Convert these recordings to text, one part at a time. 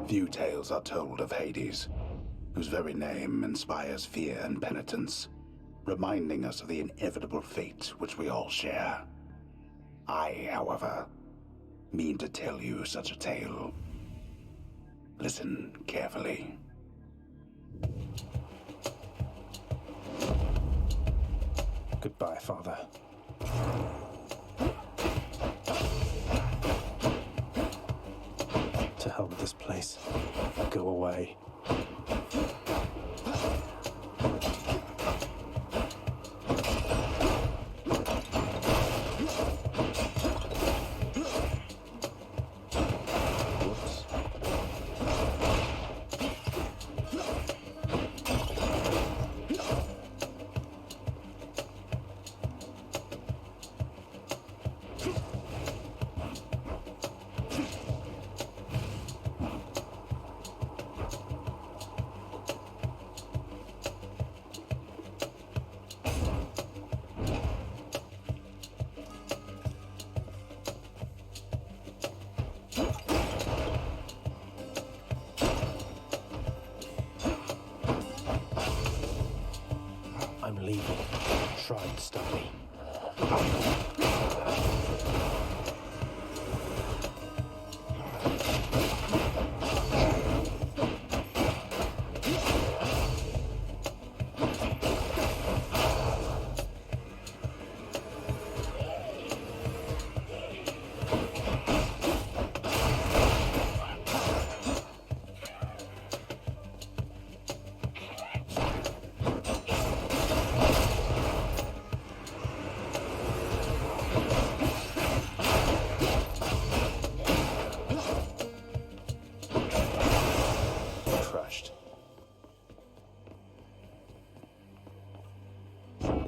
Few tales are told of Hades, whose very name inspires fear and penitence, reminding us of the inevitable fate which we all share. I, however, mean to tell you such a tale. Listen carefully. Goodbye, Father. To hell with this place. Go away. I'm leaving. Try and stop me.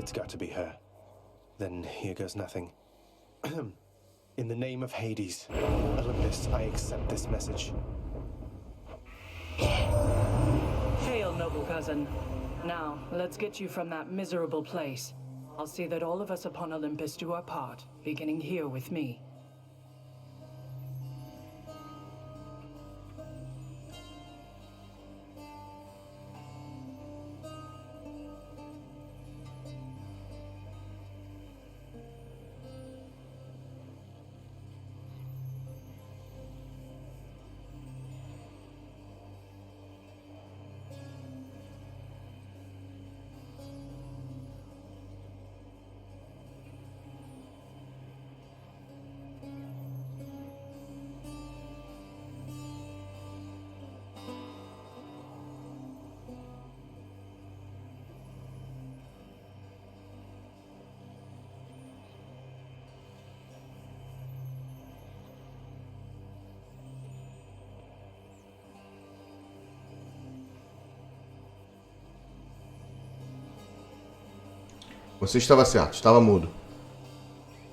It's got to be her. Then here goes nothing. In the name of Hades, Olympus, I accept this message. Hail, noble cousin. Now, let's get you from that miserable place. I'll see that all of us upon Olympus do our part, beginning here with me. Você estava certo, estava mudo.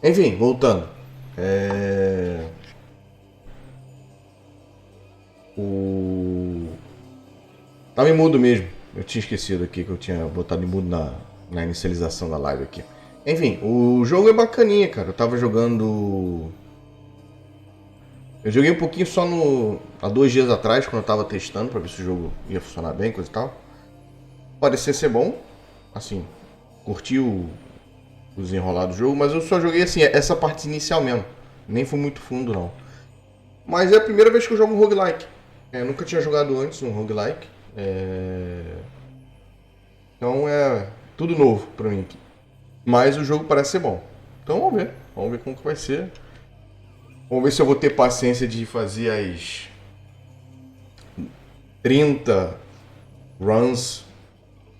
Enfim, voltando. Tava em mudo mesmo. Eu tinha esquecido aqui que eu tinha botado em mudo na inicialização da live aqui. Enfim, o jogo é bacaninha, cara. Eu tava jogando... Eu joguei um pouquinho só há 2 dias atrás, quando eu tava testando pra ver se o jogo ia funcionar bem, coisa e tal. Parecia ser bom. Assim, curti o desenrolar do jogo, mas eu só joguei assim, essa parte inicial mesmo. Nem fui muito fundo, não. Mas é a primeira vez que eu jogo um roguelike. Eu nunca tinha jogado antes um roguelike. Então é tudo novo pra mim aqui. Mas o jogo parece ser bom. Então vamos ver. Vamos ver como que vai ser. Vamos ver se eu vou ter paciência de fazer as 30 runs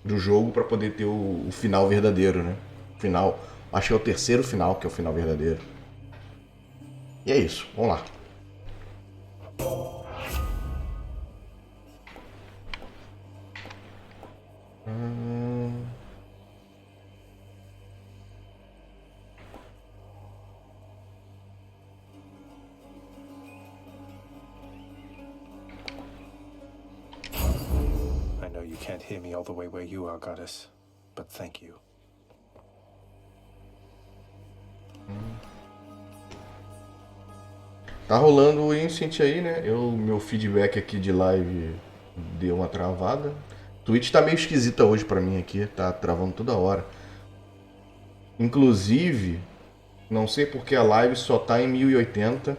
do jogo para poder ter o final verdadeiro, né? Final, acho que é o terceiro final que é o final verdadeiro. E é isso, vamos lá. I know you can't hear me all the way where you are, Goddess, but thank you. Tá rolando o Incent aí, né? Meu feedback aqui de live deu uma travada. Twitch tá meio esquisita hoje pra mim aqui, tá travando toda hora. Inclusive, não sei porque a live só tá em 1080,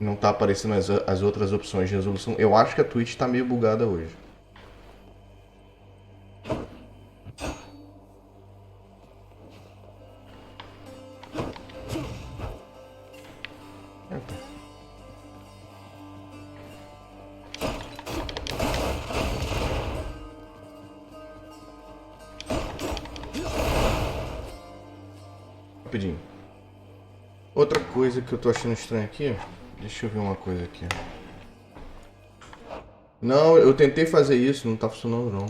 não tá aparecendo as outras opções de resolução. Eu acho que a Twitch tá meio bugada hoje. Rapidinho. Outra coisa que eu tô achando estranho aqui, deixa eu ver uma coisa aqui. Não, eu tentei fazer isso, não tá funcionando não.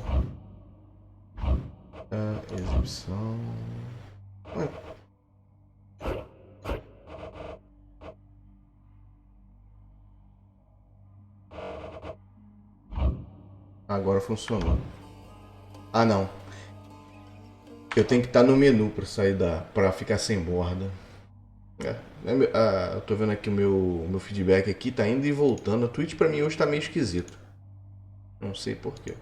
Exibição. Ué. Agora funcionou. Ah, não. Eu tenho que estar no menu para sair para ficar sem borda. Eu tô vendo aqui o meu feedback aqui, tá indo e voltando. A Twitch pra mim hoje tá meio esquisito. Não sei porquê.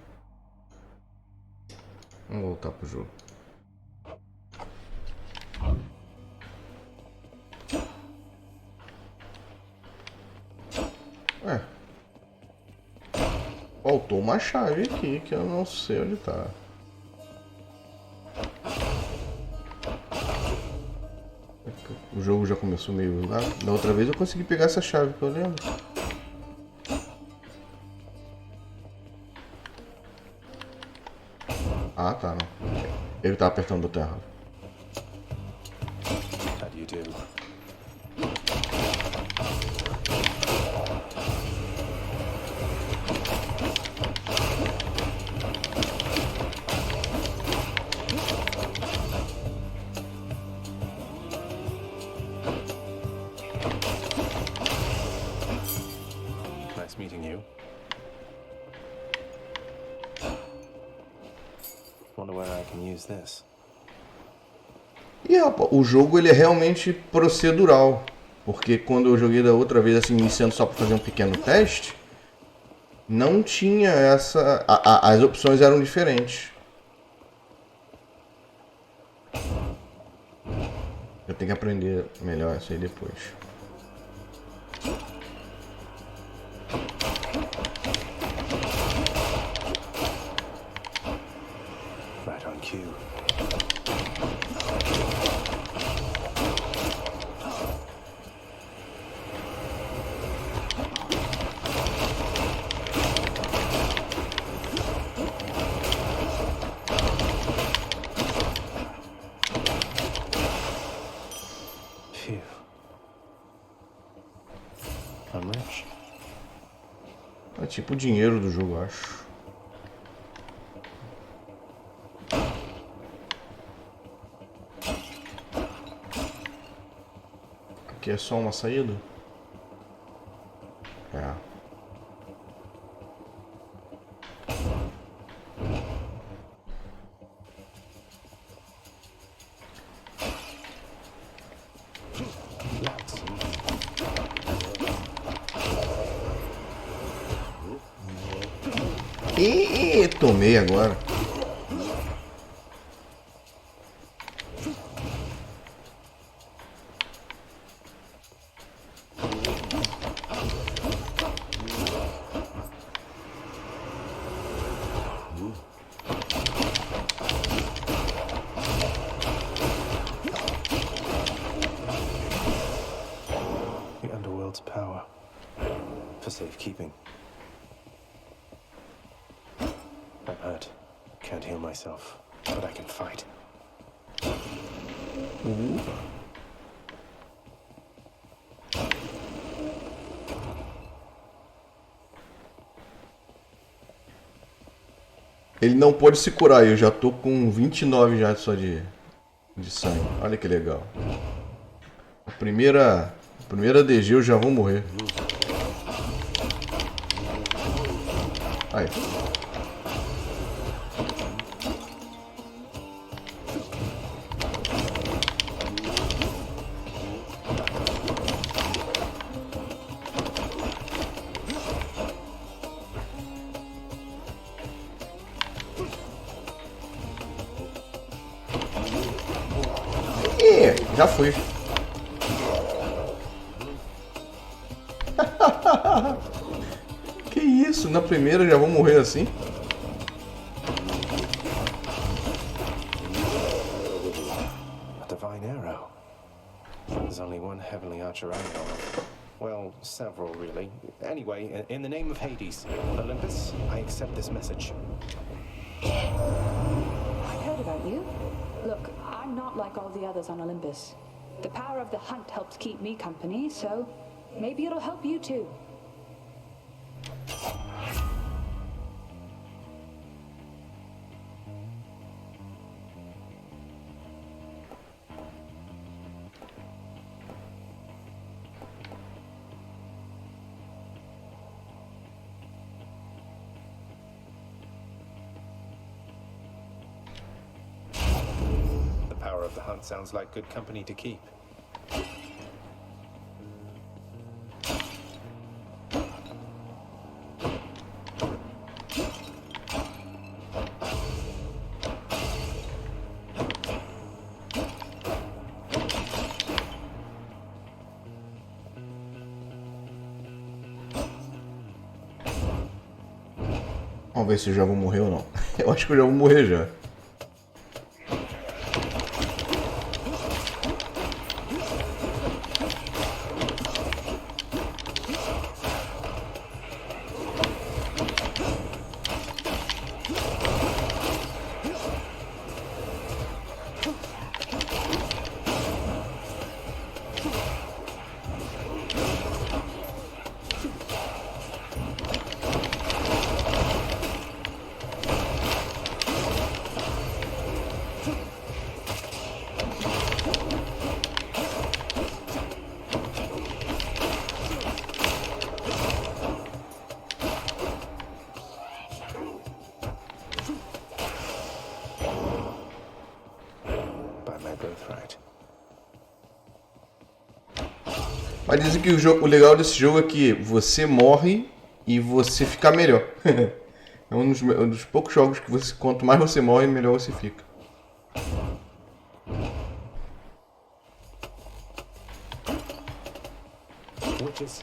Vamos voltar pro jogo. Ué. Faltou uma chave aqui que eu não sei onde tá. O jogo já começou meio lá. Da outra vez eu consegui pegar essa chave que eu lembro. Ah, tá, não. Ele tá apertando o botão errado. How do you do? Nice meeting you. Wonder where I can use this. E rapaz, o jogo ele é realmente procedural. Porque quando eu joguei da outra vez, assim, iniciando só para fazer um pequeno teste, não tinha essa. As opções eram diferentes. Eu tenho que aprender melhor isso aí depois. Right on cue. Phew. I'm rich. É tipo o dinheiro do jogo, eu acho. Aqui é só uma saída? É. Tomei agora. The underworld's power for safekeeping. I'm hurt. Can't heal myself, but I can fight. Ele não pode se curar, eu já tô com 29 já só de sangue. Olha que legal. A primeira DG eu já vou morrer. Aí. Já fui. Que isso? Na primeira já vou morrer assim? A divine arrow. There's only one heavenly archer I know of. Well, several, really. Anyway, in the name of Hades, Olympus, I accept this message. I've heard about you. Look, I'm not like all the others on Olympus. The power of the hunt helps keep me company, so maybe it'll help you too. The power of the hunt sounds like good company to keep. Vamos ver se eu já vou morrer ou não. Eu acho que eu já vou morrer já. Mas dizem que o legal desse jogo é que você morre e você fica melhor. É um dos poucos jogos que você, quanto mais você morre, melhor você fica. Witches.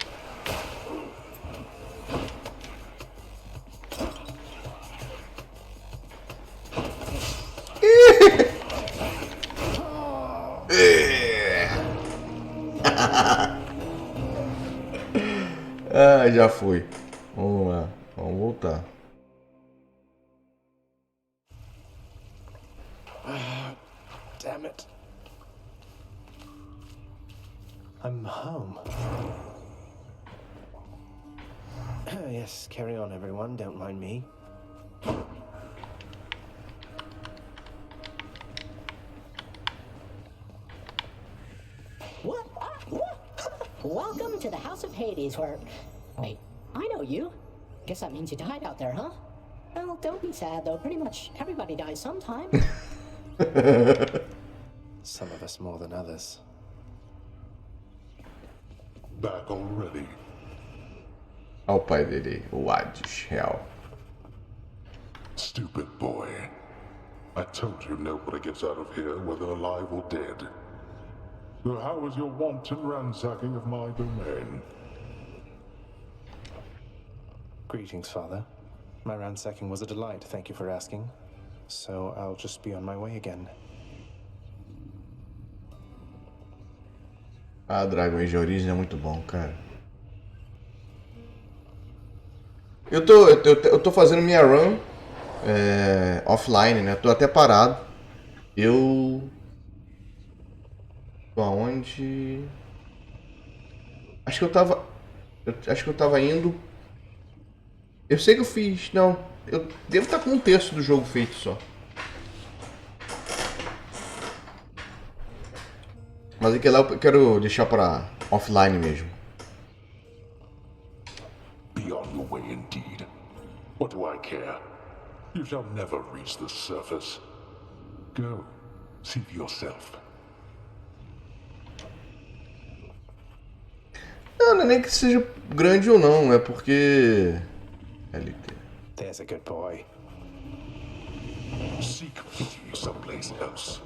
Ah, já foi. Vamos lá. Vamos voltar. Damn it. I'm home. Yes, carry on, everyone. Don't mind me. What? Welcome to the House of Hades, where... Wait, I know you. Guess that means you died out there, huh? Well, don't be sad, though. Pretty much everybody dies sometime. Some of us more than others. Back already. Olha o pai dele, o Hades, real. Stupid boy. I told you nobody gets out of here, whether alive or dead. So how was your wanton ransacking of my domain? Greetings, Father. My ransacking was a delight, thank you for asking. So I'll just be on my way again. Ah, Dragões de Origem é muito bom, cara. Eu tô fazendo minha run offline, né? Tô até parado. Eu tô aonde? Acho que eu tava indo. Eu sei que eu fiz, não. Eu devo estar com um terço do jogo feito só. Mas aquele lá eu quero deixar para offline mesmo. Be on your way indeed. What do I care? You shall never reach the surface. Go, see for yourself. Não é nem que seja grande ou não, é porque... LT. There's a good boy. Seek pity someplace else.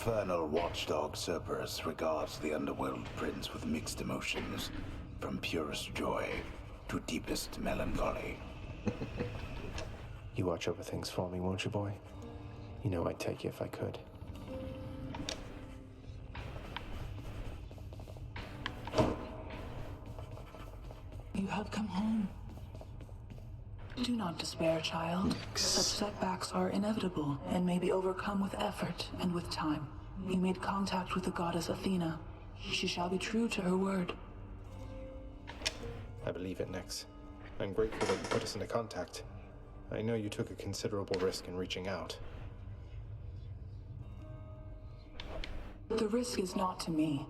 infernal watchdog Cerberus regards the underworld prince with mixed emotions, from purest joy to deepest melancholy. You watch over things for me, won't you, boy? You know I'd take you if I could. You have come home. Do not despair, child. Such setbacks are inevitable and may be overcome with effort and with time. You made contact with the goddess Athena. She shall be true to her word. I believe it, Nix. I'm grateful that you put us into contact. I know you took a considerable risk in reaching out. The risk is not to me.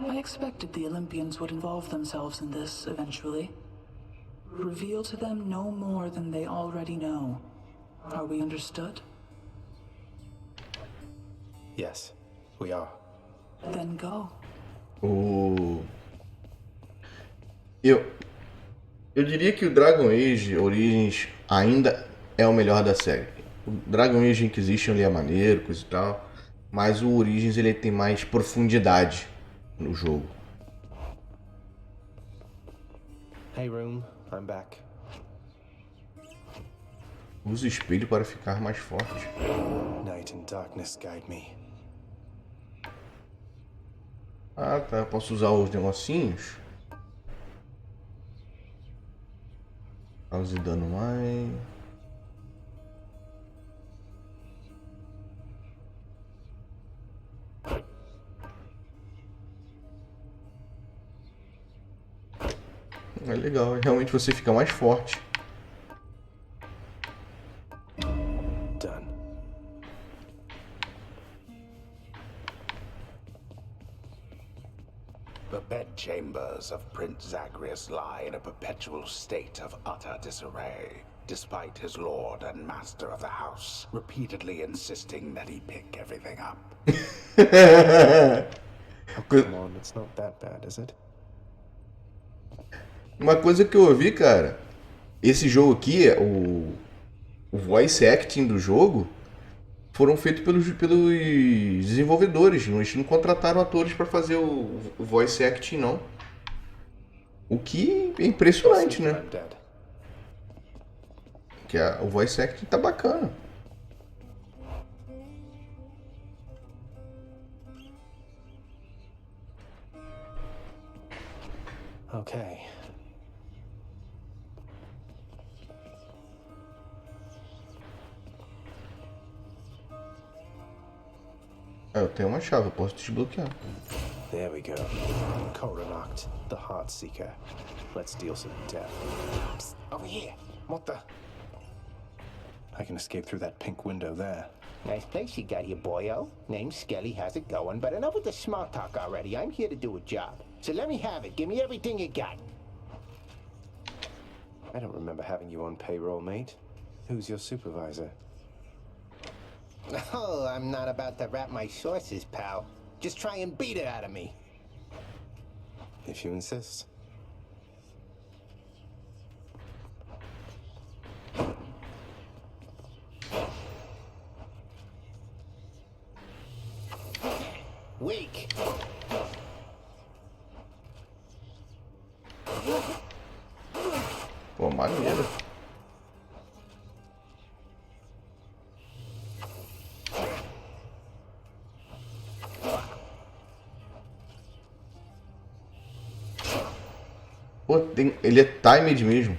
I expected the Olympians would involve themselves in this eventually. Reveal to them no more than they already know. Are we understood? Yes, we are. Then go. Eu diria que o Dragon Age Origins ainda é o melhor da série. O Dragon Age Inquisition ele é maneiro, coisa e tal, mas o Origins ele tem mais profundidade no jogo. Hey, Room, I'm back. Use o espelho para ficar mais forte. Night and darkness guide me. Ah, tá. Eu posso usar os negocinhos. Cause dano mais. É legal, realmente você fica mais forte. Done. The bedchambers of Prince Zagreus lie in a perpetual state of utter disarray, despite his lord and master of the house repeatedly insisting that he pick everything up. Oh, come on, it's not that bad, is it? Uma coisa que eu ouvi, cara, esse jogo aqui, o voice acting do jogo, foram feitos pelos desenvolvedores. Eles não contrataram atores para fazer o voice acting, não. O que é impressionante, né? Que o voice acting tá bacana. Okay. Eu tenho uma chave, eu posso desbloquear. There we go. Coronacht, the Heartseeker. Let's deal some death. Psst, over here. What the? I can escape through that pink window there. Nice place you got here, boyo. Name's Skelly, how's it going? But enough with the small talk already. I'm here to do a job. So let me have it. Give me everything you got. I don't remember having you on payroll, mate. Who's your supervisor? Oh, I'm not about to wrap my sources, pal. Just try and beat it out of me. If you insist. Weak. Pô, maneiro. Pô, ele é timed mesmo.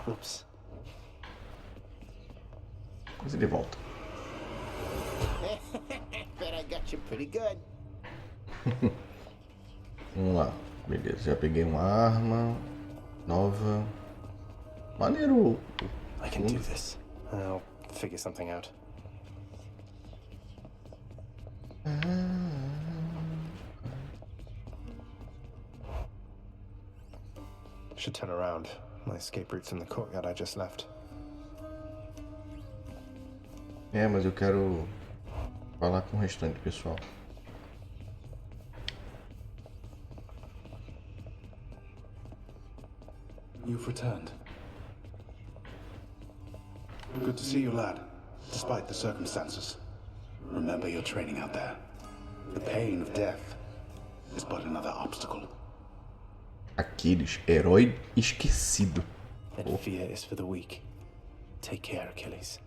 Oops. Mas ele volta. Bet I got you pretty good. Vamos lá. Beleza, já peguei uma arma nova. Maneiro. I can do this. I'll figure something out. Should turn around. My escape route's in the courtyard I just left. É, mas eu quero falar com o restante, pessoal. You've returned. Good to see you, lad, despite the circumstances. Remember your training out there. The pain of death is but another obstacle. Aquiles, herói esquecido. And fear is for the weak. Take care, Achilles.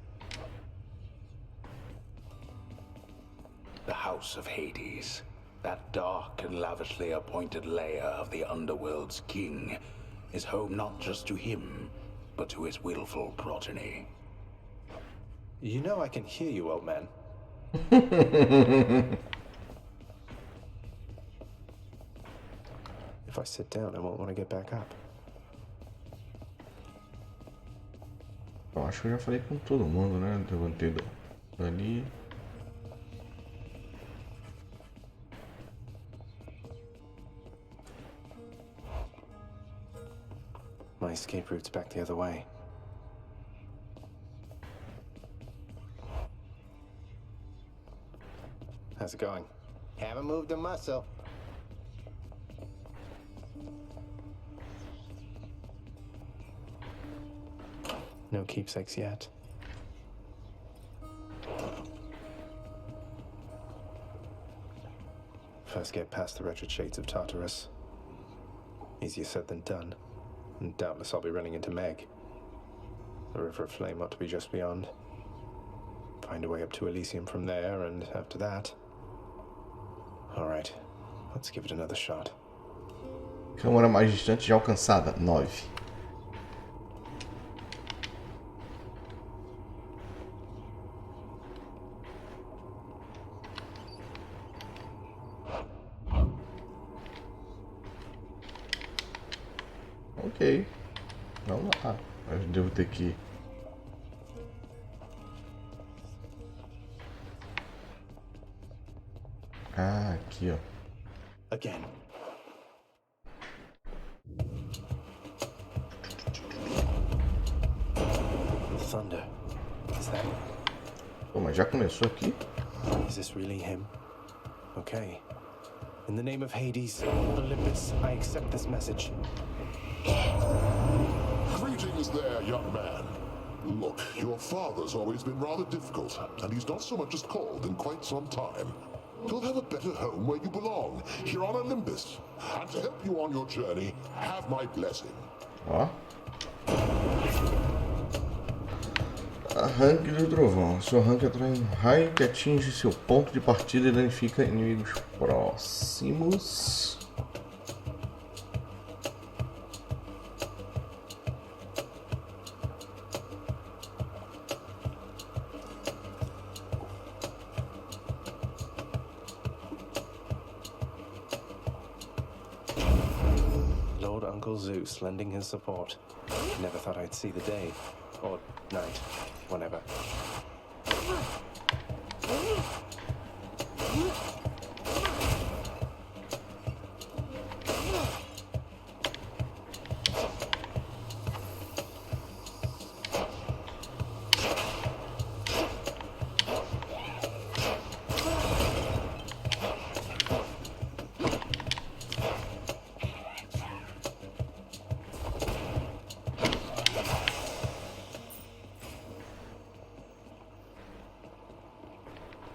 The House of Hades, that dark and lavishly appointed lair of the underworld's king, is home not just to him, but to his willful progeny. You know I can hear you, old man. If I sit down, I won't want to get back up. Eu acho que eu já falei com todo mundo, né? Levantei dali. My escape route's back the other way. How's it going? Haven't moved a muscle. No keepsakes yet. First get past the wretched shades of Tartarus. Easier said than done. And doubtless I'll be running into Meg. The River of Flame ought to be just beyond. Find a way up to Elysium from there, and after that... Alright, let's give it another shot. Câmara mais distante já alcançada, 9. Ok, vamos lá. Eu devo ter que... Ah, aqui ó. Again. Thunder. Is that it? Pô, mas já começou aqui? Is this really him? Okay. In the name of Hades, Olympus, I accept this message. Greetings there, young man. Look, your father's always been rather difficult, and he's not so much as called in quite some time. You'll have a better home where you belong, here on Olympus. And to help you on your journey, have my blessing. Ó. Arranque do trovão. Seu arranque atrai um raio que atinge seu ponto de partida e danifica inimigos próximos. Lord Uncle Zeus lending his support. Never thought I'd see the day. Or night. Whenever.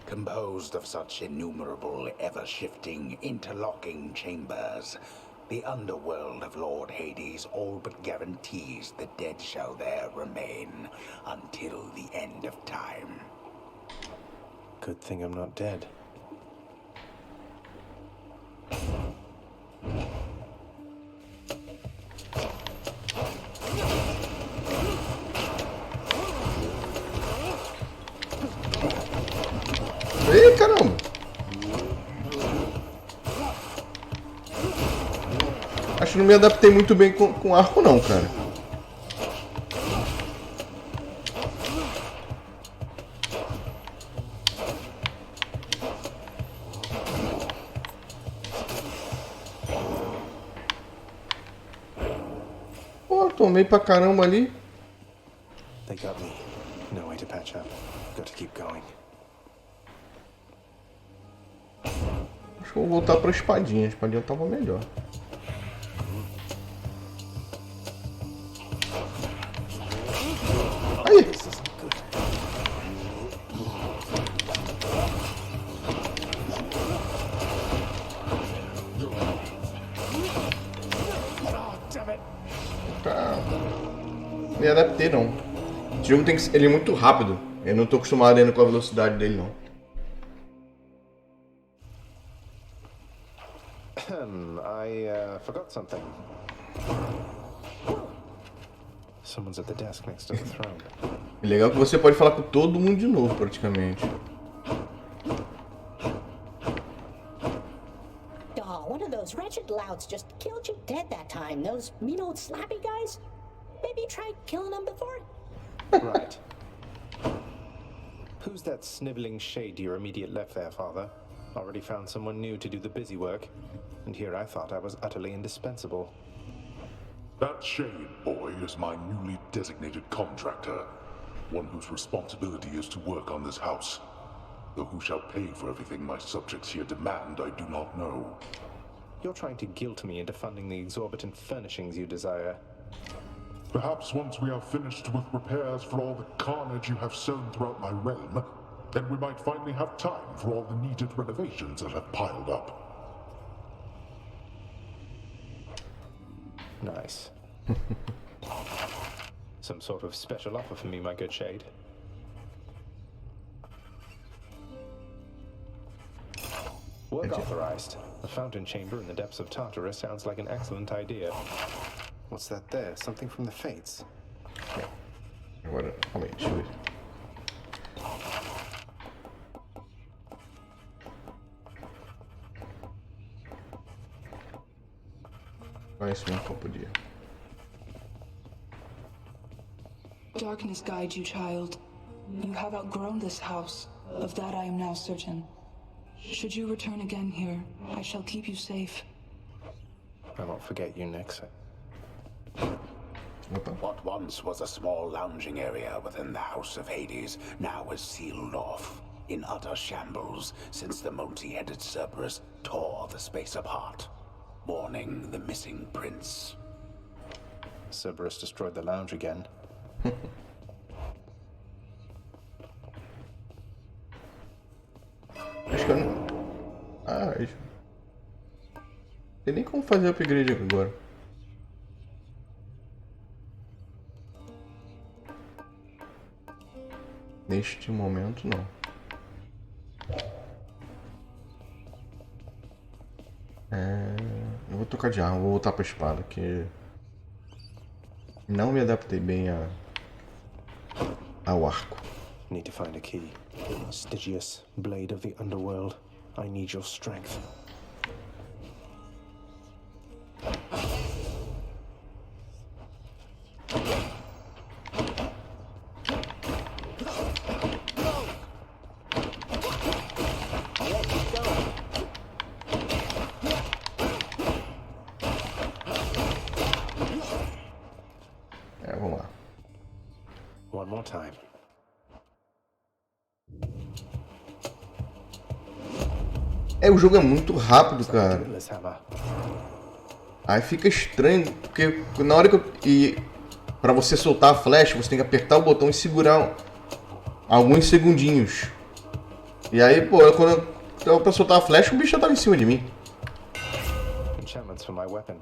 Composed of such innumerable, ever-shifting, interlocking chambers, the underworld of Lord Hades all but guarantees the dead shall there remain until the end of time. Good thing I'm not dead. Ei, caramba! Acho que não me adaptei muito bem com arco não, cara. tomei pra caramba ali. They got me. No way to patch up. Got to keep going. Acho que eu vou voltar pra espadinha. A espadinha tava melhor. Aí! Tá. Me adaptei não. Esse jogo tem que... ele é muito rápido. Eu não tô acostumado ainda com a velocidade dele não. I forgot something. Someone's at the desk next to the throne. É legal que você pode falar com todo mundo de novo, praticamente. Oh, one of those wretched louts just killed you dead that time. Those mean old slappy guys? Maybe you tried killing them before? Right. Who's that sniveling shade to your immediate left there, Father? Already found someone new to do the busy work. And here I thought I was utterly indispensable. That shade boy is my newly designated contractor. One whose responsibility is to work on this house. Though who shall pay for everything my subjects here demand, I do not know. You're trying to guilt me into funding the exorbitant furnishings you desire. Perhaps once we are finished with repairs for all the carnage you have sown throughout my realm, then we might finally have time for all the needed renovations that have piled up. Nice. Some sort of special offer for me, my good shade. Work authorized. A fountain chamber in the depths of Tartarus sounds like an excellent idea. What's that there? Something from the Fates? Agora, calma aí, deixa eu ver. Ah, esse mesmo que eu podia. Darkness guide you, child. You have outgrown this house. Of that I am now certain. Should you return again here, I shall keep you safe. I won't forget you, Nix. What once was a small lounging area within the House of Hades now is sealed off, in utter shambles since the multi-headed Cerberus tore the space apart, mourning the missing prince. Cerberus destroyed the lounge again. Acho que eu não... Ah, acho... Não tem nem como fazer upgrade agora. Neste momento, não. Eu vou trocar de arma, vou voltar pra espada, que... Não me adaptei bem ao arco. Need to find a key. Stygius, blade of the underworld. I need your strength. Vamos lá. One more time. O jogo é muito rápido, cara. Aí fica estranho, porque na hora que pra você soltar a flecha, você tem que apertar o botão e segurar alguns segundinhos. E aí, pô, quando eu pra soltar a flecha, o bicho já tava em cima de mim. Enchantments for my weapon.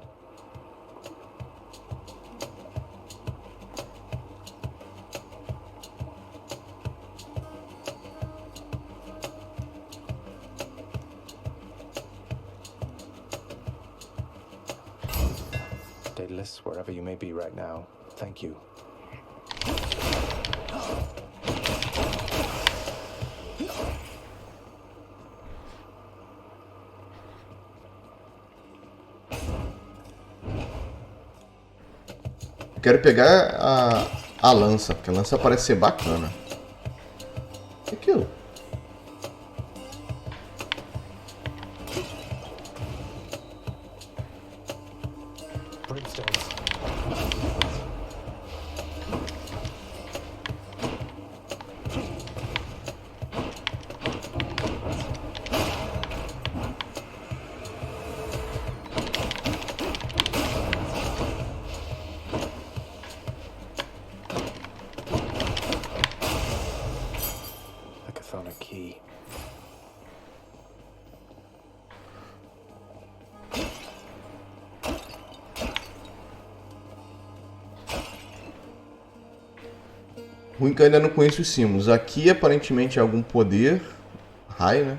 Daedalus, wherever you may be right now, thank you. Quero pegar a lança, porque a lança parece ser bacana. O que é aquilo? found a key. Ruim que eu ainda não conheço os símbolos. Aqui aparentemente é algum poder. Raio, né?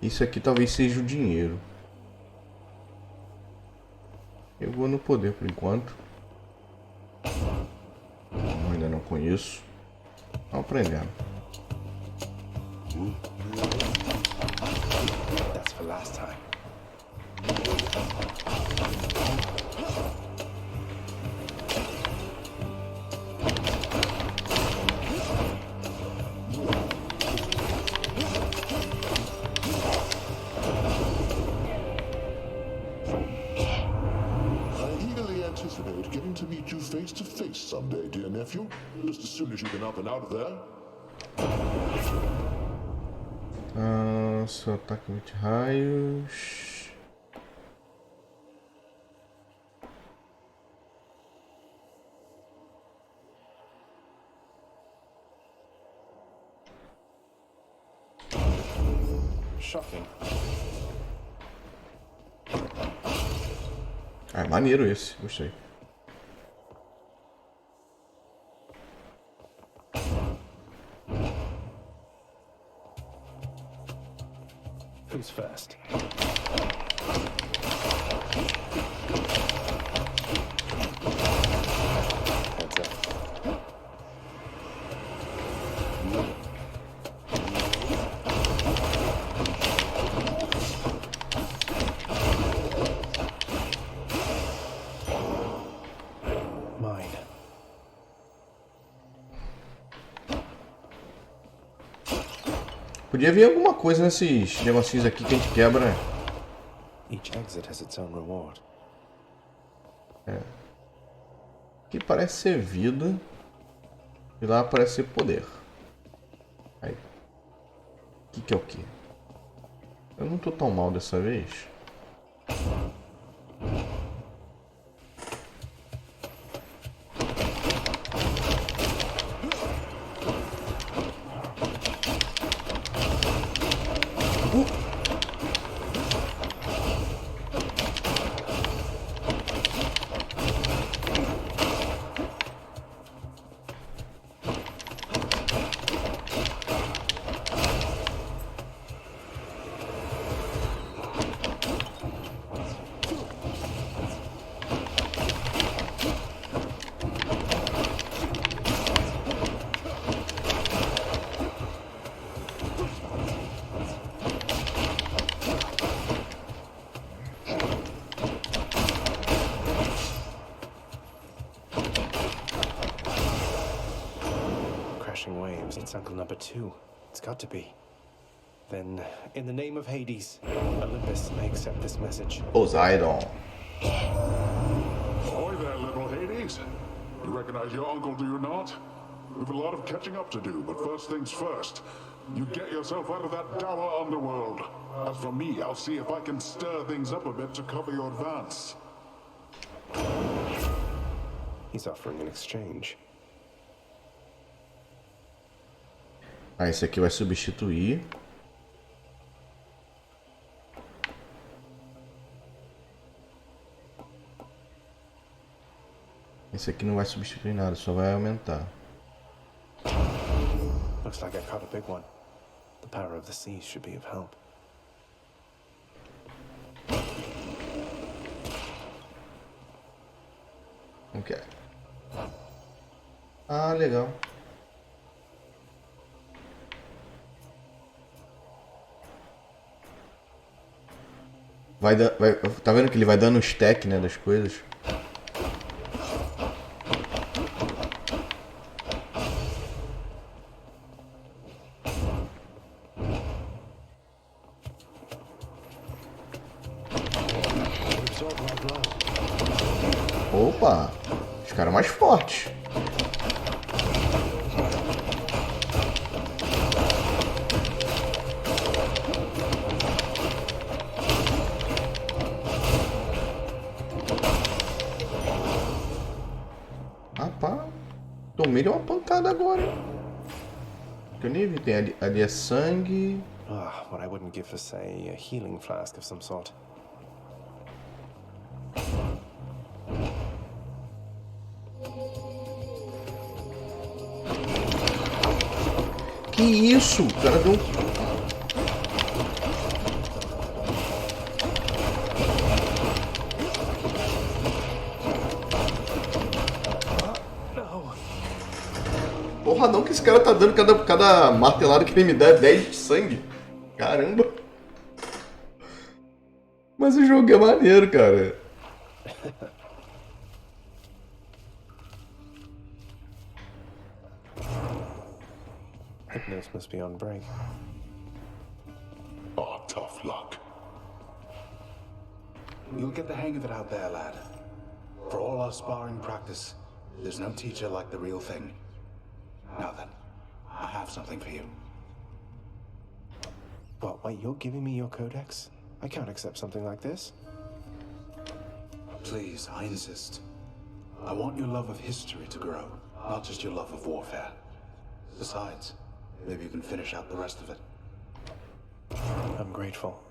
Isso aqui talvez seja o dinheiro. Eu vou no poder por enquanto. Eu ainda não conheço. Vamos aprendendo. That's for last time. Anticipate getting to meet you face to face someday, dear nephew. Just as soon as you've been up and out of there. Seu ataque de raios. Shocking. Ah, é maneiro esse, gostei. Who's first? Heads up. Mine. Podia vir alguma coisa nesses negocinhos aqui que a gente quebra, né? Each exit has its own reward. Aqui parece ser vida. E lá parece ser poder. Aí. O que é o que? Eu não tô tão mal dessa vez. Crashing waves. It's Uncle Number 2. It's got to be. Then, in the name of Hades, Olympus, I accept this message. Poseidon. Ahoy there, little Hades. You recognize your uncle, do you not? We've a lot of catching up to do, but first things first. You get yourself out of that dour underworld. As for me, I'll see if I can stir things up a bit to cover your advance. He's offering an exchange. Ah, esse aqui vai substituir. Esse aqui não vai substituir nada, só vai aumentar. Looks like I caught a big one. The power of the seas should be of help. Ok. Ah, legal. Tá vendo que ele vai dando stack, né, das coisas? Opa! Os caras mais fortes. Rapaz, tomei uma pancada agora, hein? Que eu nem vi. Tem ali é sangue. Ah, what I wouldn't give for, say, a healing flask of some sort. Que isso? O cara deu um... Porradão que esse cara tá dando, cada martelada que ele me dá é 10 de sangue. Caramba. Mas o jogo é maneiro, cara. Hypnos must be on break. Oh, tough luck. You'll get the hang of it out there, lad. For all our sparring practice, there's no teacher like the real thing. Now then, I have something for you. What, wait, you're giving me your codex? I can't accept something like this. Please, I insist. I want your love of history to grow, not just your love of warfare. Besides, maybe you can finish out the rest of it. I'm grateful.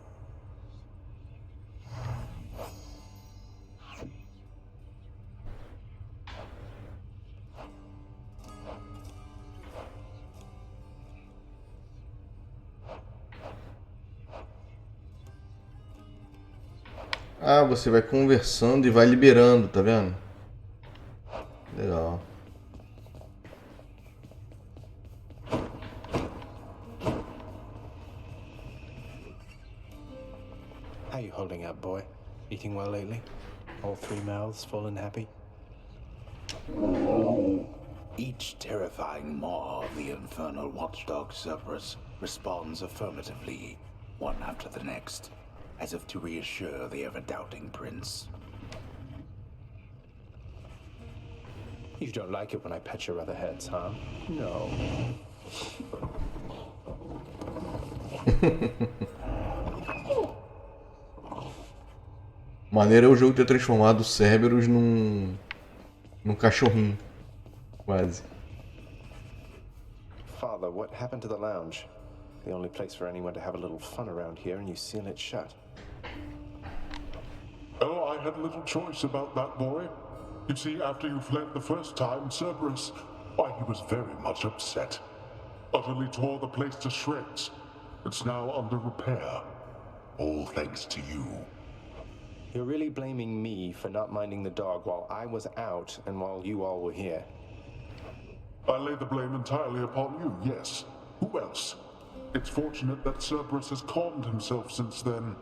Ah, você vai conversando e vai liberando, tá vendo? Legal. How you holding up, boy? Eating well lately? All 3 mouths full and happy? Each terrifying maw of the infernal watchdog Cerberus responds affirmatively, one after the next, as if to reassure the ever-doubting prince. You don't like it when I pet your other heads, huh? No. Maneiro é o jogo ter transformado o Cerberus num cachorrinho. Quase. Father, what happened to the lounge? The only place for anyone to have a little fun around here, and you seal it shut. Oh, I had little choice about that, boy. You see, after you fled the first time, Cerberus, why, he was very much upset. Utterly tore the place to shreds. It's now under repair. All thanks to you. You're really blaming me for not minding the dog while I was out and while you all were here. I lay the blame entirely upon you, yes. Who else? It's fortunate that Cerberus has calmed himself since then.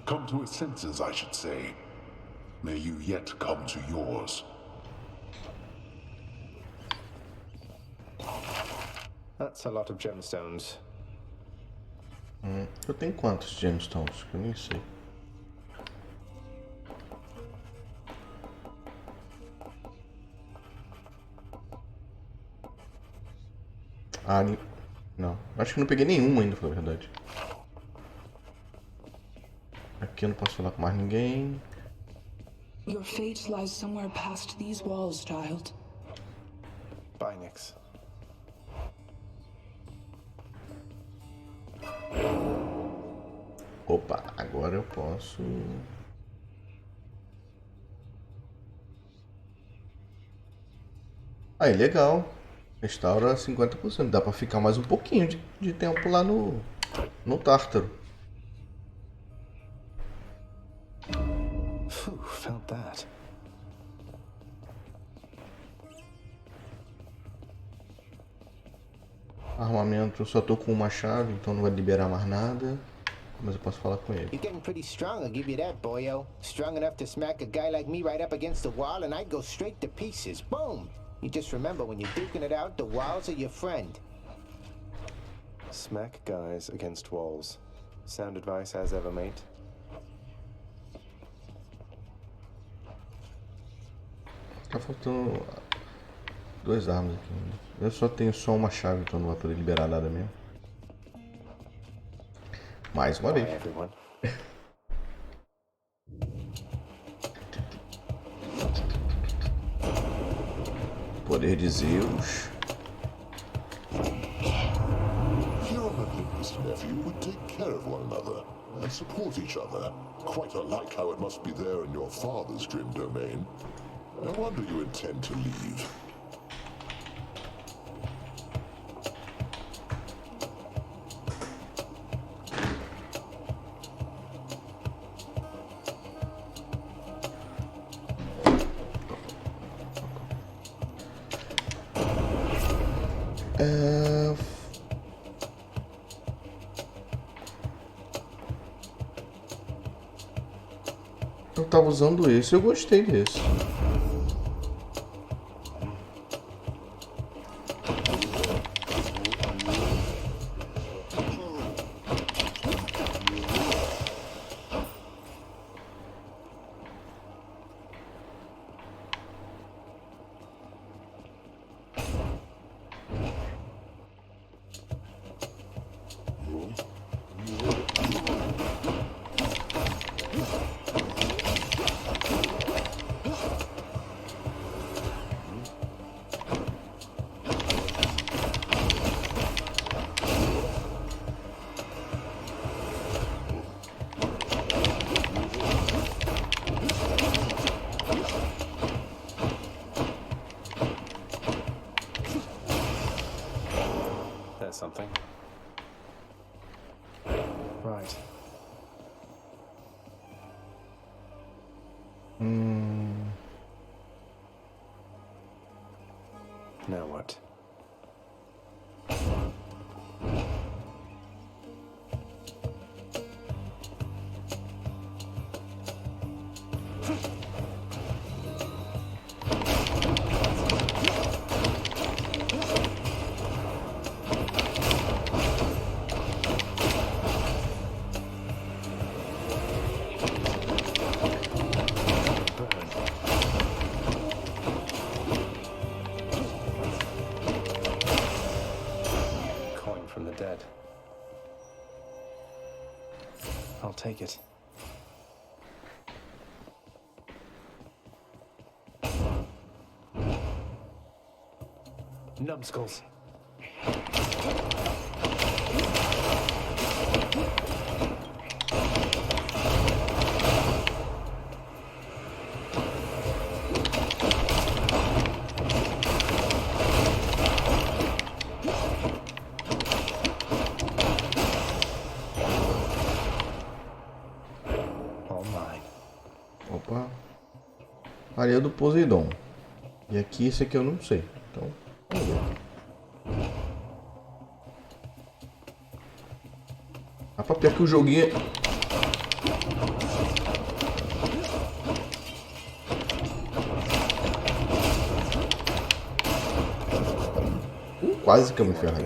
Come to his senses, I should say. May you yet come to yours. That's a lot of gemstones. Eu tenho quantos gemstones? Que eu nem sei. Ah, não. Acho que não peguei nenhum ainda, foi a verdade. Aqui eu não posso falar com mais ninguém. Your fate lies somewhere past these walls, child. Bye, Nix. Opa, agora eu posso... Aí, legal. Restaura 50%. Dá pra ficar mais um pouquinho de tempo lá no Tártaro. Phew, felt that. Armamento, eu só tô com uma chave, então não vai liberar mais nada. Mas eu posso falar com ele. You're getting pretty strong, I'll give you that, boyo. Strong enough to smack a guy like me right up against the wall and I'd go straight to pieces. Boom! You just remember, when you're duking it out, the walls are your friend. Smack guys against walls. Sound advice as ever, mate. Tá faltando 2 armas aqui. Eu só tenho só uma chave, então não vai poder liberar nada mesmo. Mais uma vez. Everyone. Poder de Zeus. niece nephew would take care of one another and support each other, quite unlike how it must be there in your father's grim domain. No wonder you intend to leave. Eu tava usando esse, eu gostei desse. Something. Right. Now what? Dead. I'll take it. Numbskulls. Opa. Areia do Poseidon. E aqui, esse aqui eu não sei. Então, vamos ver. Dá pra pior que o joguinho... Quase que eu me ferrei.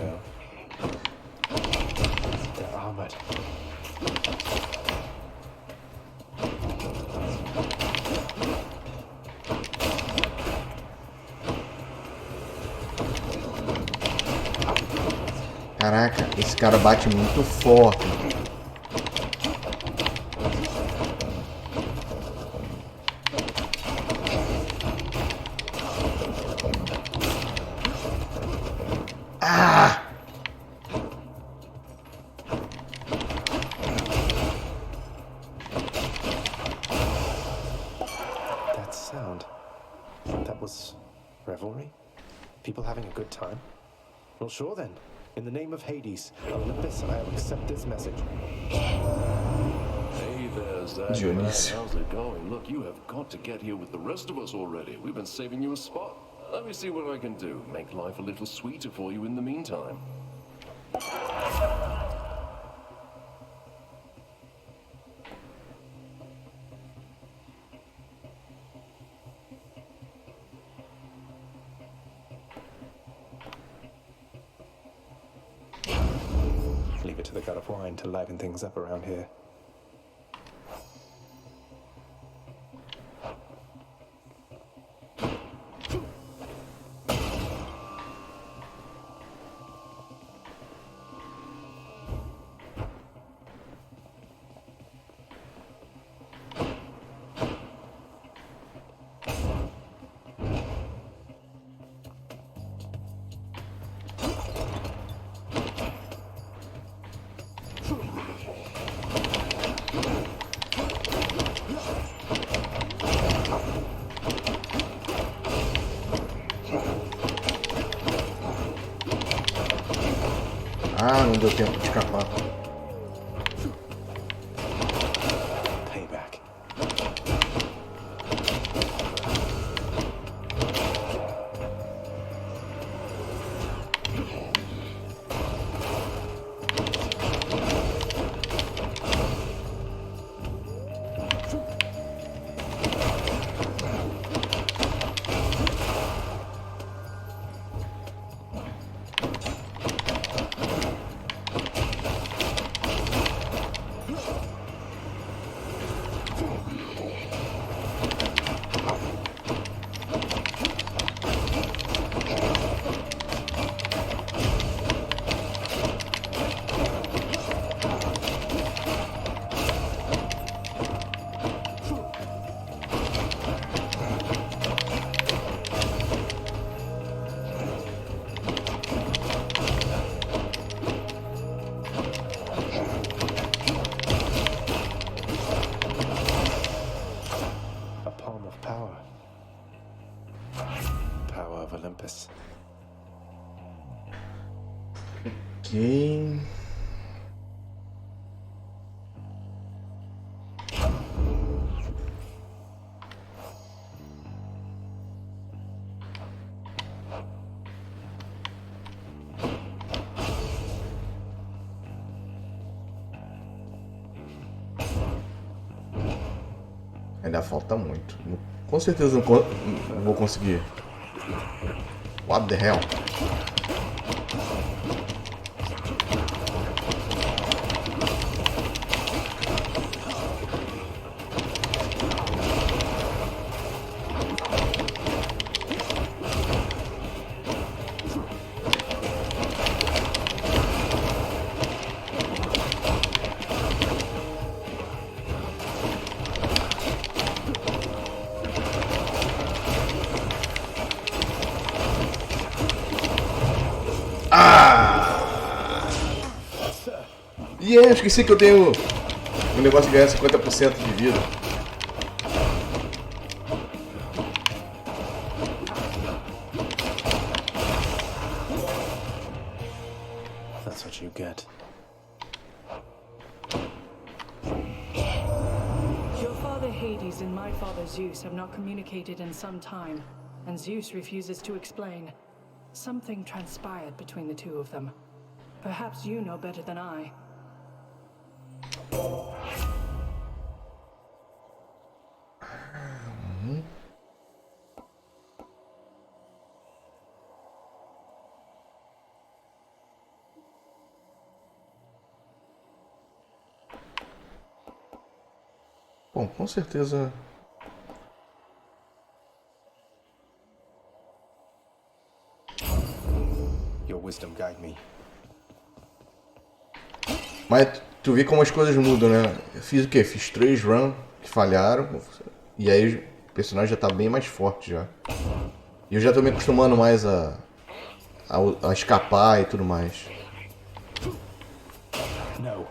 Caraca, esse cara bate muito forte. Ah! That sound. That was revelry? People having a good time? Well, sure then. In the name of Hades, Olympus, I accept this message. Hey there, Zach. Dionis. How's it going? Look, you have got to get here with the rest of us already. We've been saving you a spot. Let me see what I can do. Make life a little sweeter for you in the meantime. Leave it to the god of wine to liven things up around here. não deu tempo de escapar. Payback. A palm of power. Power of Olympus. Ok. Ainda falta muito. Com certeza não vou conseguir. What the hell? E é, esqueci que eu tenho um negócio de ganhar 50% de vida. That's what you get. Your father Hades and my father Zeus have not communicated in some time, and Zeus refuses to explain. Something transpired between the two of them. Perhaps you know better than I. Bom, com certeza. Your wisdom guide me. Mas tu vê como as coisas mudam, né? Eu fiz o quê? Fiz 3 runs que falharam. E aí o personagem já tá bem mais forte já. E eu já tô me acostumando mais a escapar e tudo mais. No.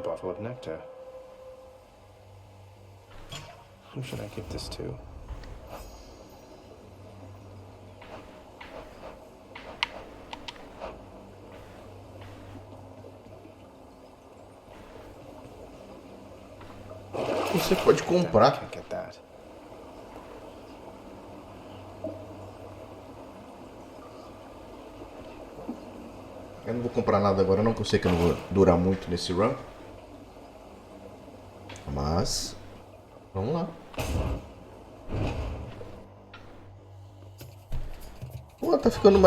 Bottle of nectar. Who should I give this to? Você pode comprar. Can't get that. Eu não vou comprar nada agora não, que eu sei que eu não vou durar muito nesse run. Mas vamos lá. Pô, tá ficando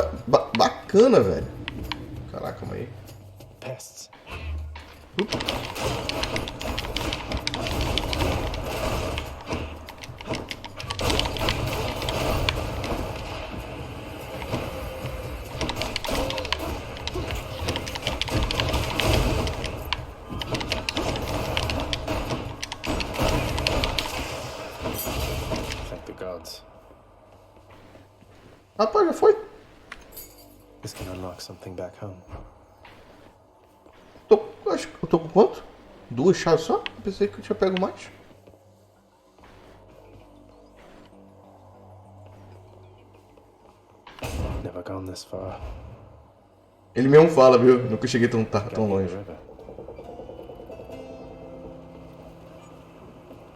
bacana, velho. Caraca, calma aí. Pests. odds. Rapaz, já foi? This can unlock something back home. Acho que eu tô com quanto? 2 chaves só? Pensei que eu tinha pego mais. Never gone this far. Ele mesmo fala, viu? Nunca cheguei tão longe.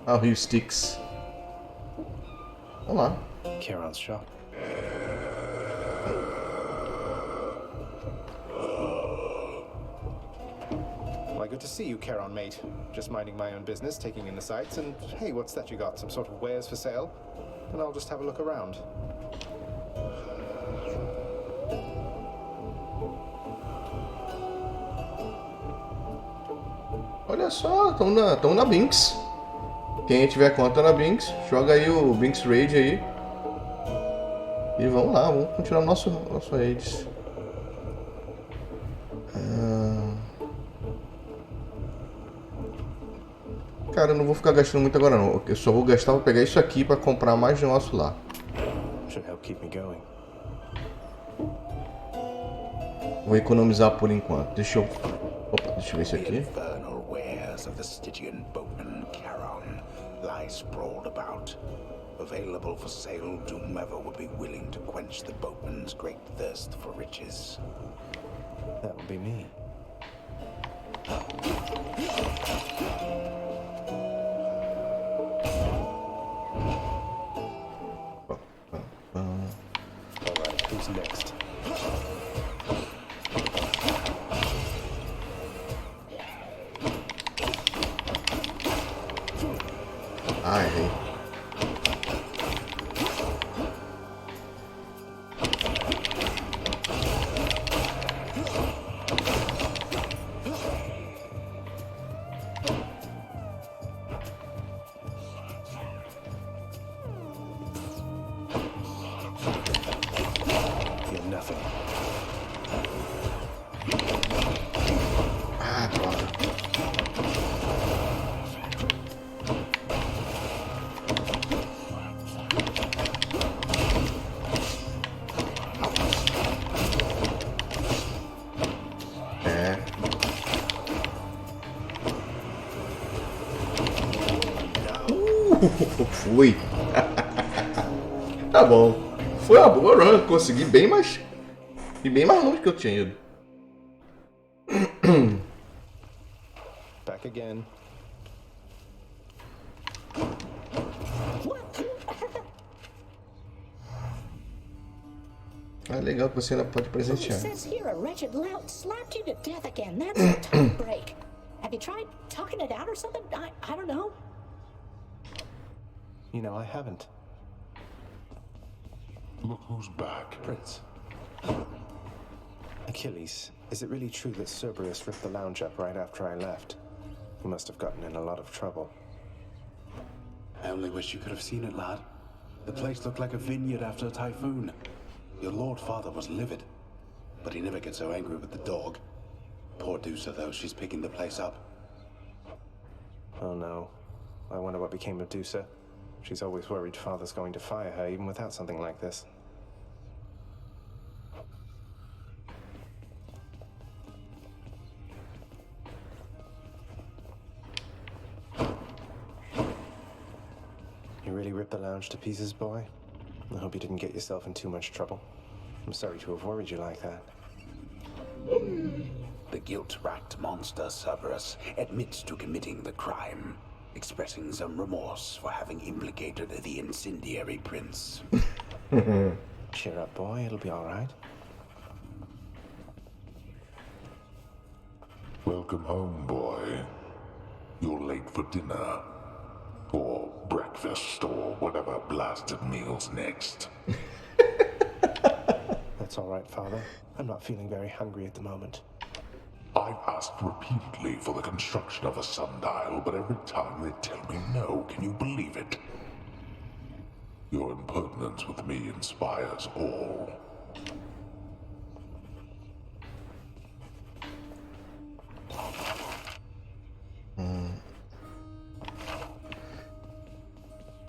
Ah, o Rio Styx. Vamos lá. Charon's shop. Why, good to see you, Charon, mate. Just minding my own business, taking in the sights, and hey, what's that you got? Some sort of wares for sale? And I'll just have a look around. Olha só, tão na Binks. Quem tiver conta na Binks, joga aí o Binks Raid aí. E vamos lá, vamos continuar nosso Raids. Cara, eu não vou ficar gastando muito agora não. Eu só vou gastar pra pegar isso aqui pra comprar mais negócio lá. Vou economizar por enquanto. Deixa eu ver isso aqui. Infernal wares of the Stygian boatman Charon lie sprawled about, available for sale to whomever would be willing to quench the boatman's great thirst for riches. That would be me. Alright, who's next? Ah, errei. You're nothing. Ah, droga. Fui. Tá bom. Foi uma boa run. Consegui bem mais. E bem mais longe que eu tinha ido. Back again. Ah, legal que você ainda pode presentear. It says here a wretched lout slapped you to death again. That's a tough break. Have you tried talking it out or something? I don't know. You know, I haven't. Look who's back. Prince. Achilles, is it really true that Cerberus ripped the lounge up right after I left? He must have gotten in a lot of trouble. I only wish you could have seen it, lad. The place looked like a vineyard after a typhoon. Your lord father was livid, but he never gets so angry with the dog. Poor Dusa, though, she's picking the place up. Oh no. I wonder what became of Dusa. She's always worried father's going to fire her, even without something like this. You really ripped the lounge to pieces, boy? I hope you didn't get yourself in too much trouble. I'm sorry to have worried you like that. The guilt-racked monster Cerberus admits to committing the crime, expressing some remorse for having implicated the incendiary prince. Cheer up, boy. It'll be all right. Welcome home, boy. You're late for dinner. Or breakfast, or whatever blasted meal's next. That's all right, Father. I'm not feeling very hungry at the moment. I've asked repeatedly for the construction of a sundial, but every time they tell me no. Can you believe it? Your impertinence with me inspires all.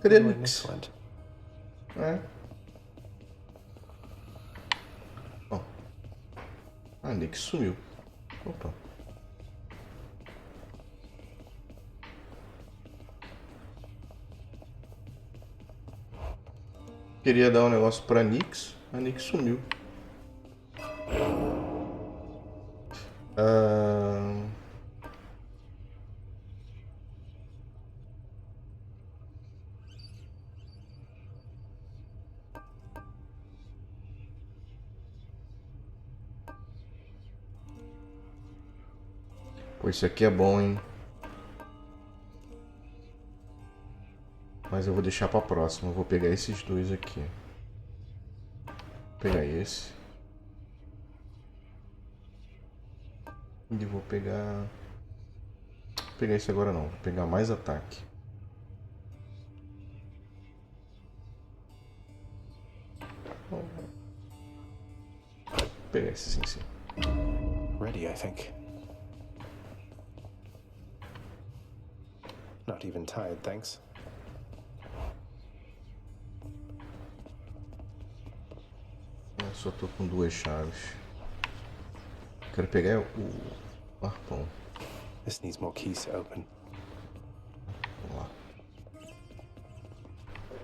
Cadê Where Nix? went? É. Ó. Ah, Nick sumiu. Opa. Queria dar um negócio pra Nix, a Nix sumiu. Pô, isso aqui é bom, hein? Mas eu vou deixar pra próxima. Eu vou pegar esses dois aqui. Vou pegar esse. E vou pegar... Vou pegar esse agora não. Vou pegar mais ataque. Vou pegar esse sim, sim. Ready, I think. Not even tired, thanks. Eu só tô com duas chaves. Quero pegar o arpão. This needs more keys to open. Vamos lá.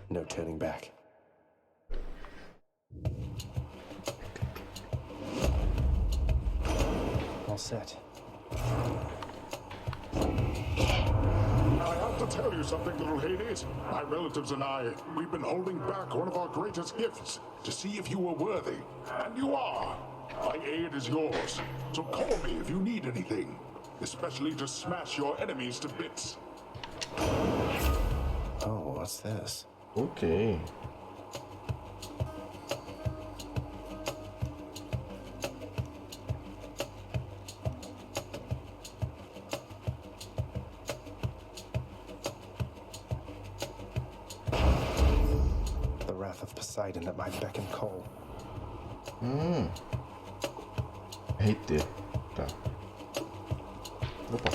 No turning back. All set. I have to tell you something, little Hades. My relatives and I, we've been holding back one of our greatest gifts to see if you were worthy. And you are. My aid is yours. So call me if you need anything. Especially to smash your enemies to bits. Oh, what's this? Ok. The wrath of Poseidon at my beck and call. RT. Tá. Opa.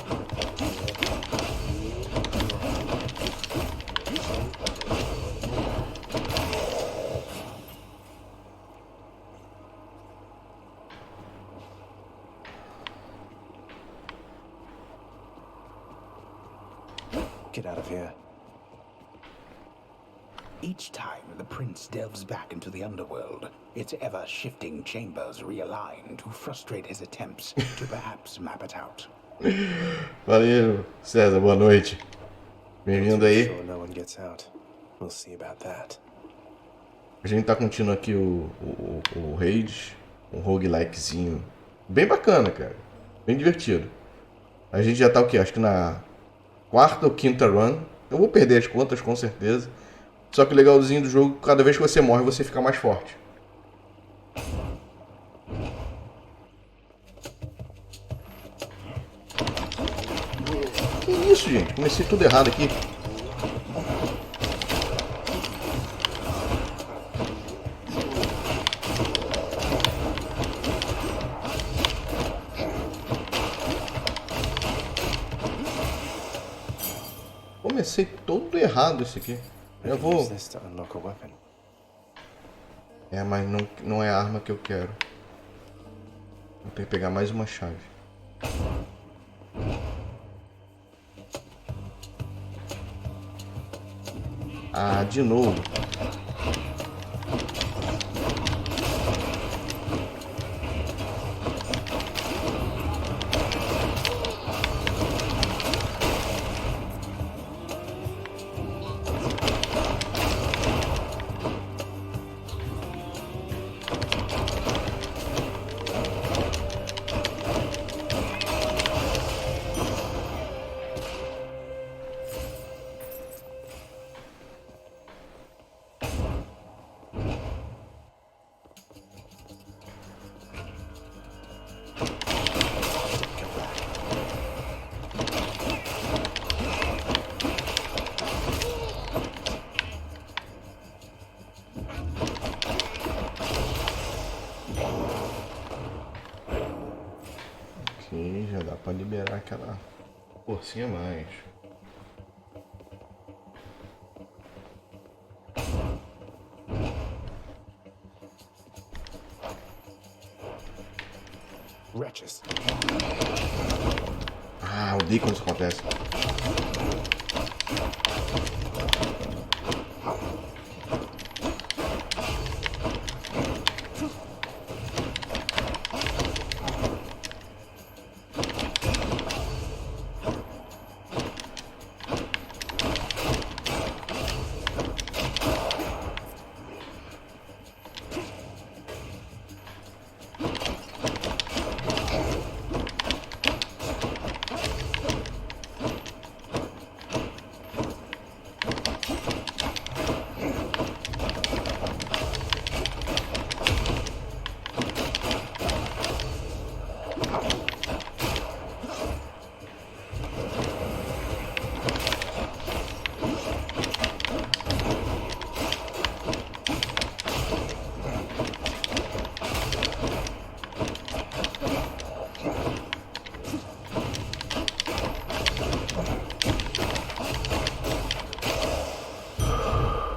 Get out of here. Each time the prince delves back into the underworld, its ever-shifting chambers realign to frustrate his attempts to perhaps map it out. Valeu, César, boa noite. Bem-vindo aí. Sure no one gets out. We'll see about that. A gente tá continuando aqui o Raid, um roguelikezinho bem bacana, cara. Bem divertido. A gente já tá o quê? Acho que na quarta ou quinta run. Eu vou perder as contas, com certeza. Só que o legalzinho do jogo, cada vez que você morre, você fica mais forte. Que isso, gente? Comecei tudo errado aqui. Comecei todo errado isso aqui. Eu vou... Use this to unlock a weapon. É, mas não é a arma que eu quero. Vou ter que pegar mais uma chave. Ah, de novo. Ok, já dá pra liberar aquela porcinha a mais. Wretches. Ah, odeio quando isso acontece.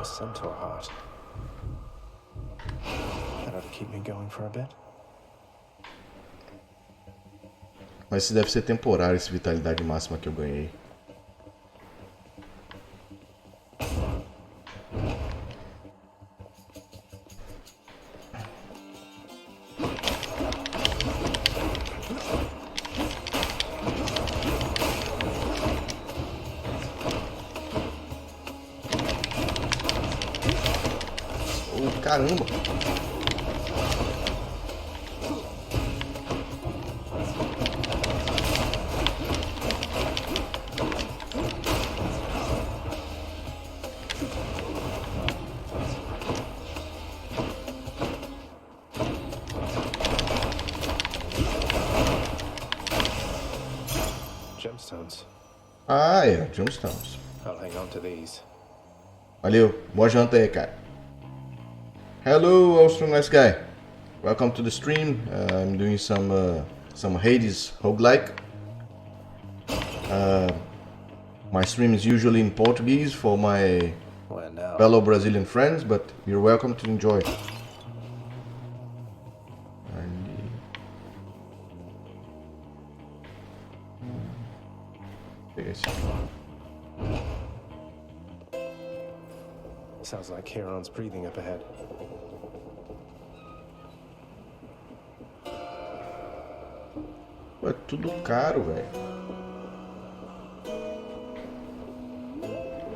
Centaur heart. That ought to keep me going for a bit. Mas isso deve ser temporário, essa vitalidade máxima que eu ganhei. Oh, caramba! Gemstones. Ah, é, Gemstones. I'll hang on to these. Valeu, boa janta aí, cara. Hello, Austrian nice guy. Welcome to the stream. I'm doing some Hades roguelike. My stream is usually in Portuguese for my Where now? fellow Brazilian friends, but you're welcome to enjoy. Peguei esse. Sounds like Charon's breathing up ahead. Pô, é tudo caro, velho.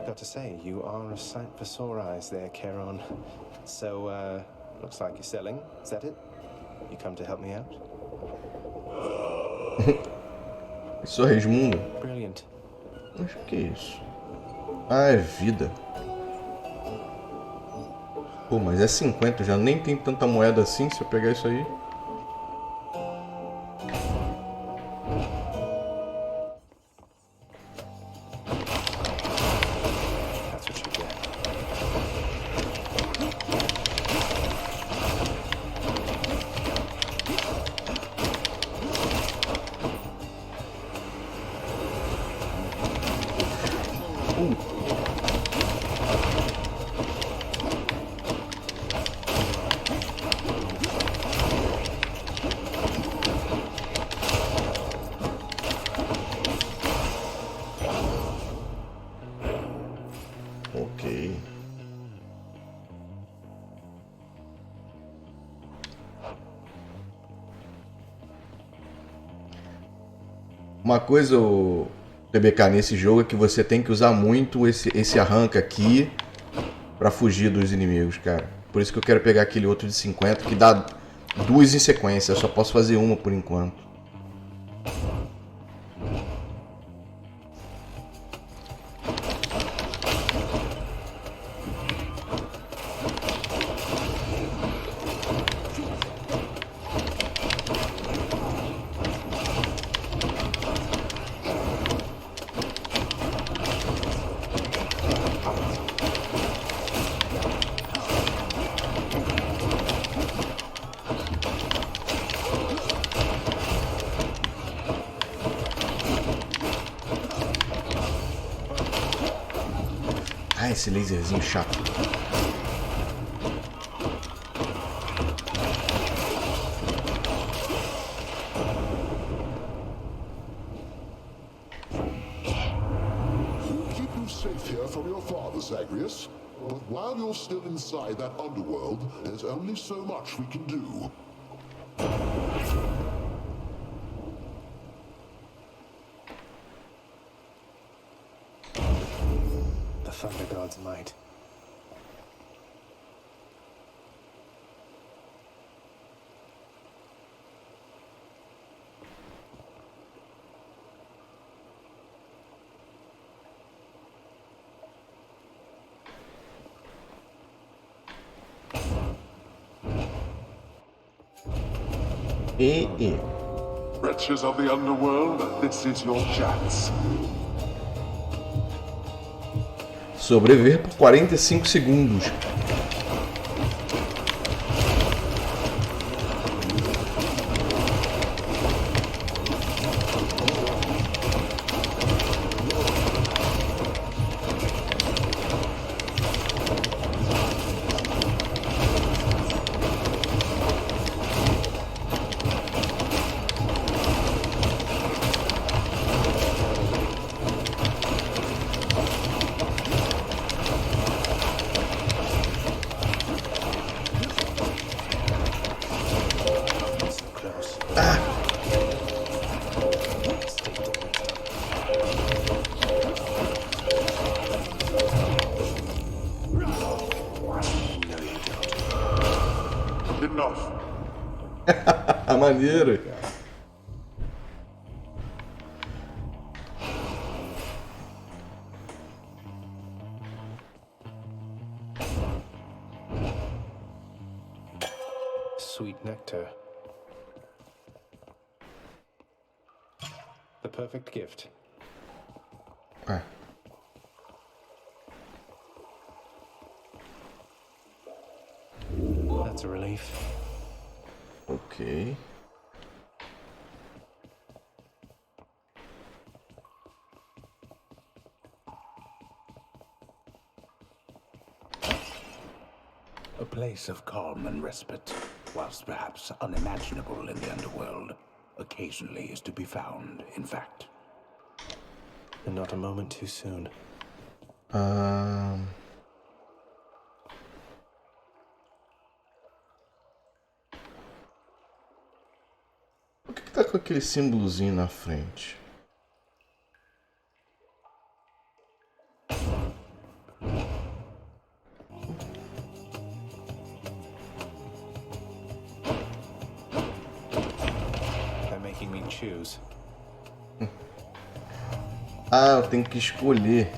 Got to say, you are a sight for sore eyes there, Charon. So, looks like you're selling. Is that it? You come to help me out? Isso é Resmundo? Brilliant. Acho que é isso. Ah, é vida. Pô, mas é 50, já nem tem tanta moeda assim se eu pegar isso aí. That's what you get. Ok. Uma coisa, o TBK, nesse jogo é que você tem que usar muito esse arranca aqui pra fugir dos inimigos, cara. Por isso que eu quero pegar aquele outro de 50 que dá duas em sequência. Eu só posso fazer uma por enquanto. Ah, esse laserzinho chato. But while you're still inside that underworld, there's only so much we can do. The Thunder God's might. Wretches of the underworld, this is your chance. Sobreviver por 45 segundos. Maneiro. Sweet nectar. The perfect gift. That's a relief. Ok. A place of calm and respite, whilst perhaps unimaginable in the underworld, occasionally is to be found, in fact. And not a moment too soon. Por que tá com aquele símbolozinho na frente? They're making me choose. Ah, eu tenho que escolher.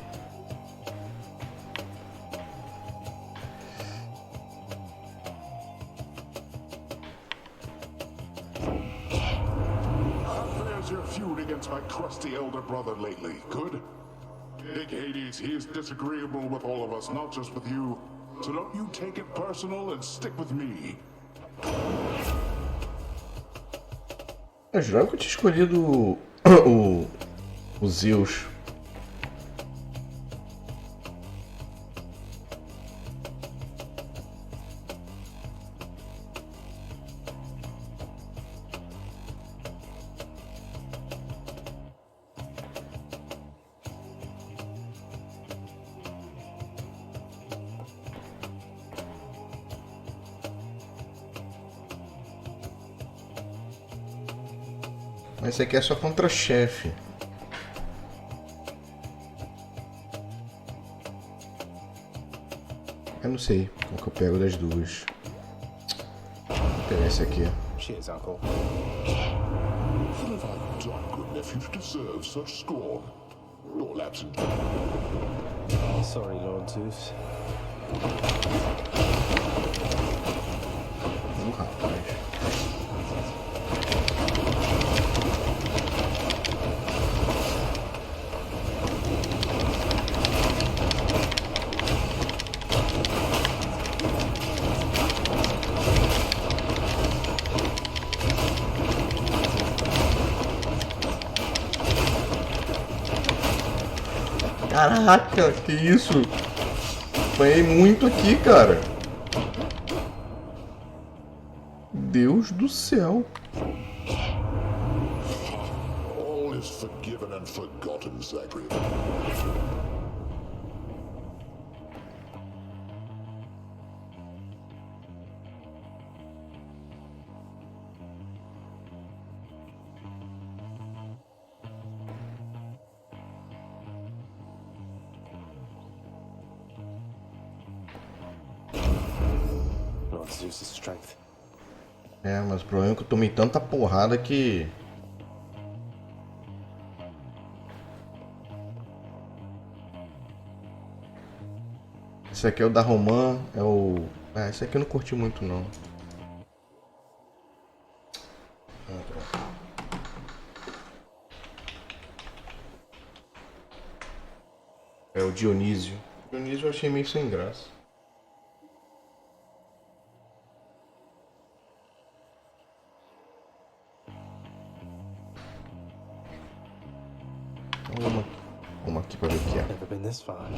Your feud against my crusty elder brother lately. Good? Big Hades, he is disagreeable with all of us, not just with you. So don't you take it personal and stick with me. Eu jurava que eu tinha escolhido o Zeus. Mas esse aqui é só contra chefe. Eu não sei qual que eu pego das duas. Vou pegar esse aqui. Cheers, uncle. What have I done, good nephew, to deserve such scorn? You're absent. Sorry, Lord Zeus. Rapaz. Caraca, que isso? Apanhei muito aqui, cara. Deus do céu. All is forgiven and forgotten, Zagreus. Zeus' strength. É, mas o problema é que eu tomei tanta porrada que... Esse aqui é o da Romã, é o... Ah, esse aqui eu não curti muito, não. É o Dionísio. O Dionísio eu achei meio sem graça. Vamos aqui pra ver o que é. Never been this far.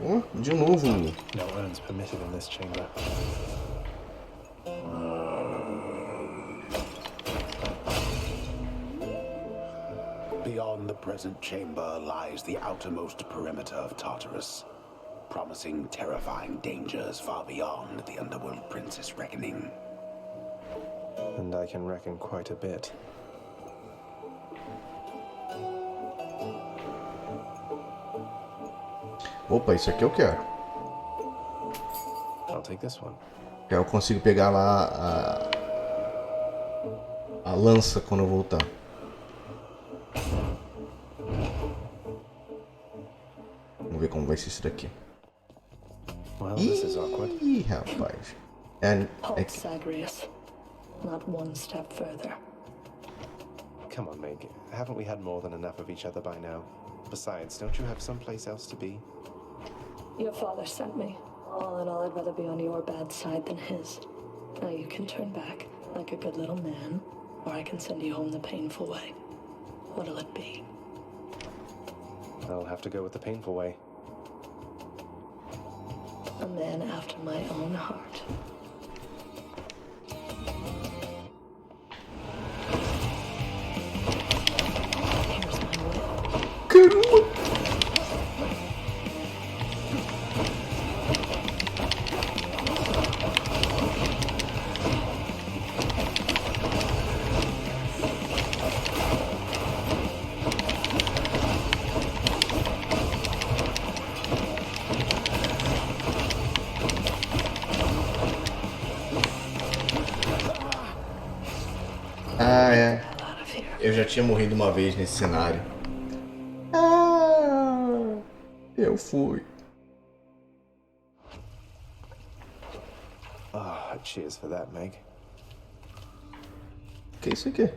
Oh, de novo. No urns permitted in this chamber. Beyond the present chamber lies the outermost perimeter of Tartarus, promising terrifying dangers far beyond the Underworld Prince's reckoning. And I can reckon quite a bit. Opa, isso aqui eu quero. I'll take this one. Eu consigo pegar lá a lança quando eu voltar. Vamos ver como vai ser isso daqui. Well, this is awkward. Ih, rapaz. Halt, Zagreus. Not one step further. Come on, Meg. Haven't we had more than enough of each other by now? Besides, don't you have someplace else to be? Your father sent me. All in all, I'd rather be on your bad side than his. Now you can turn back, like a good little man, or I can send you home the painful way. What'll it be? I'll have to go with the painful way. A man after my own heart. Here's my will. Ah, é. Eu já tinha morrido uma vez nesse cenário. Ah, eu fui. Ah, cheers for that, Meg. Que isso aqui?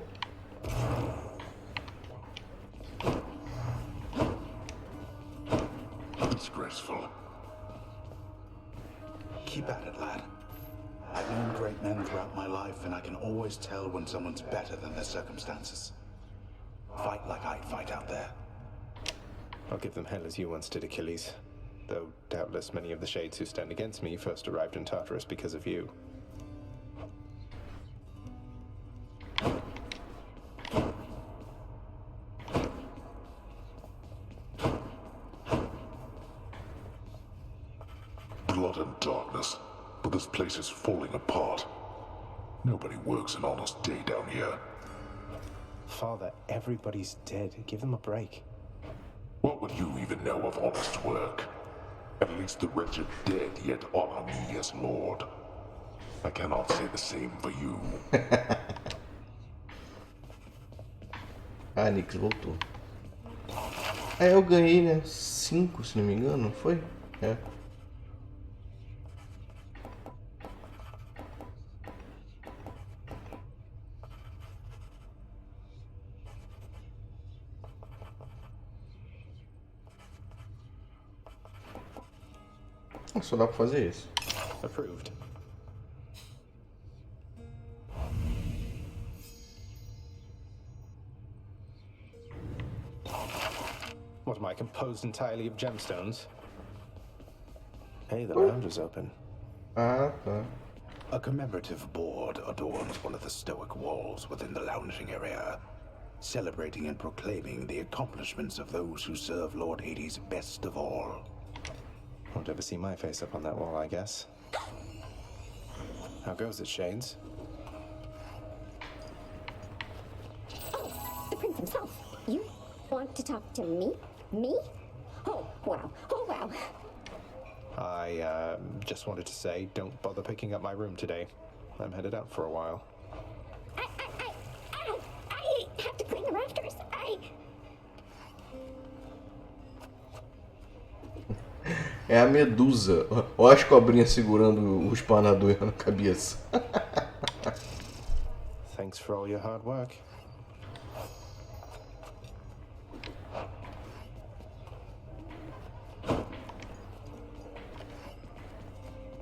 Disgraceful. Keep at it, lad. I've known great men throughout my life, and I can always tell when someone's better than their circumstances. Fight like I'd fight out there. I'll give them hell as you once did, Achilles. Though doubtless many of the shades who stand against me first arrived in Tartarus because of you. Blood and darkness, but this place is falling apart. Nobody works an honest day down here. Father, everybody's dead. Give them a break. What would you even know of honest work? At least the wretched dead yet honor me as lord. I cannot say the same for you. Ah, Nix voltou. É, eu ganhei, né? 5, se não me engano, não foi? É. Só dá pra fazer isso. Approved. What am I, composed entirely of gemstones? Hey, the lounge is open. Ah, tá. A commemorative board adorns one of the stoic walls within the lounging area, celebrating and proclaiming the accomplishments of those who serve Lord Hades best of all. Won't ever see my face up on that wall, I guess. How goes it, Shades? Oh, the prince himself. You want to talk to me? Me? Oh, Wow. Oh, wow. I just wanted to say, don't bother picking up my room today. I'm headed out for a while. I have to clean the rafters. É a medusa. Olha as cobrinhas segurando o espanador na cabeça. Thanks for all your hard work.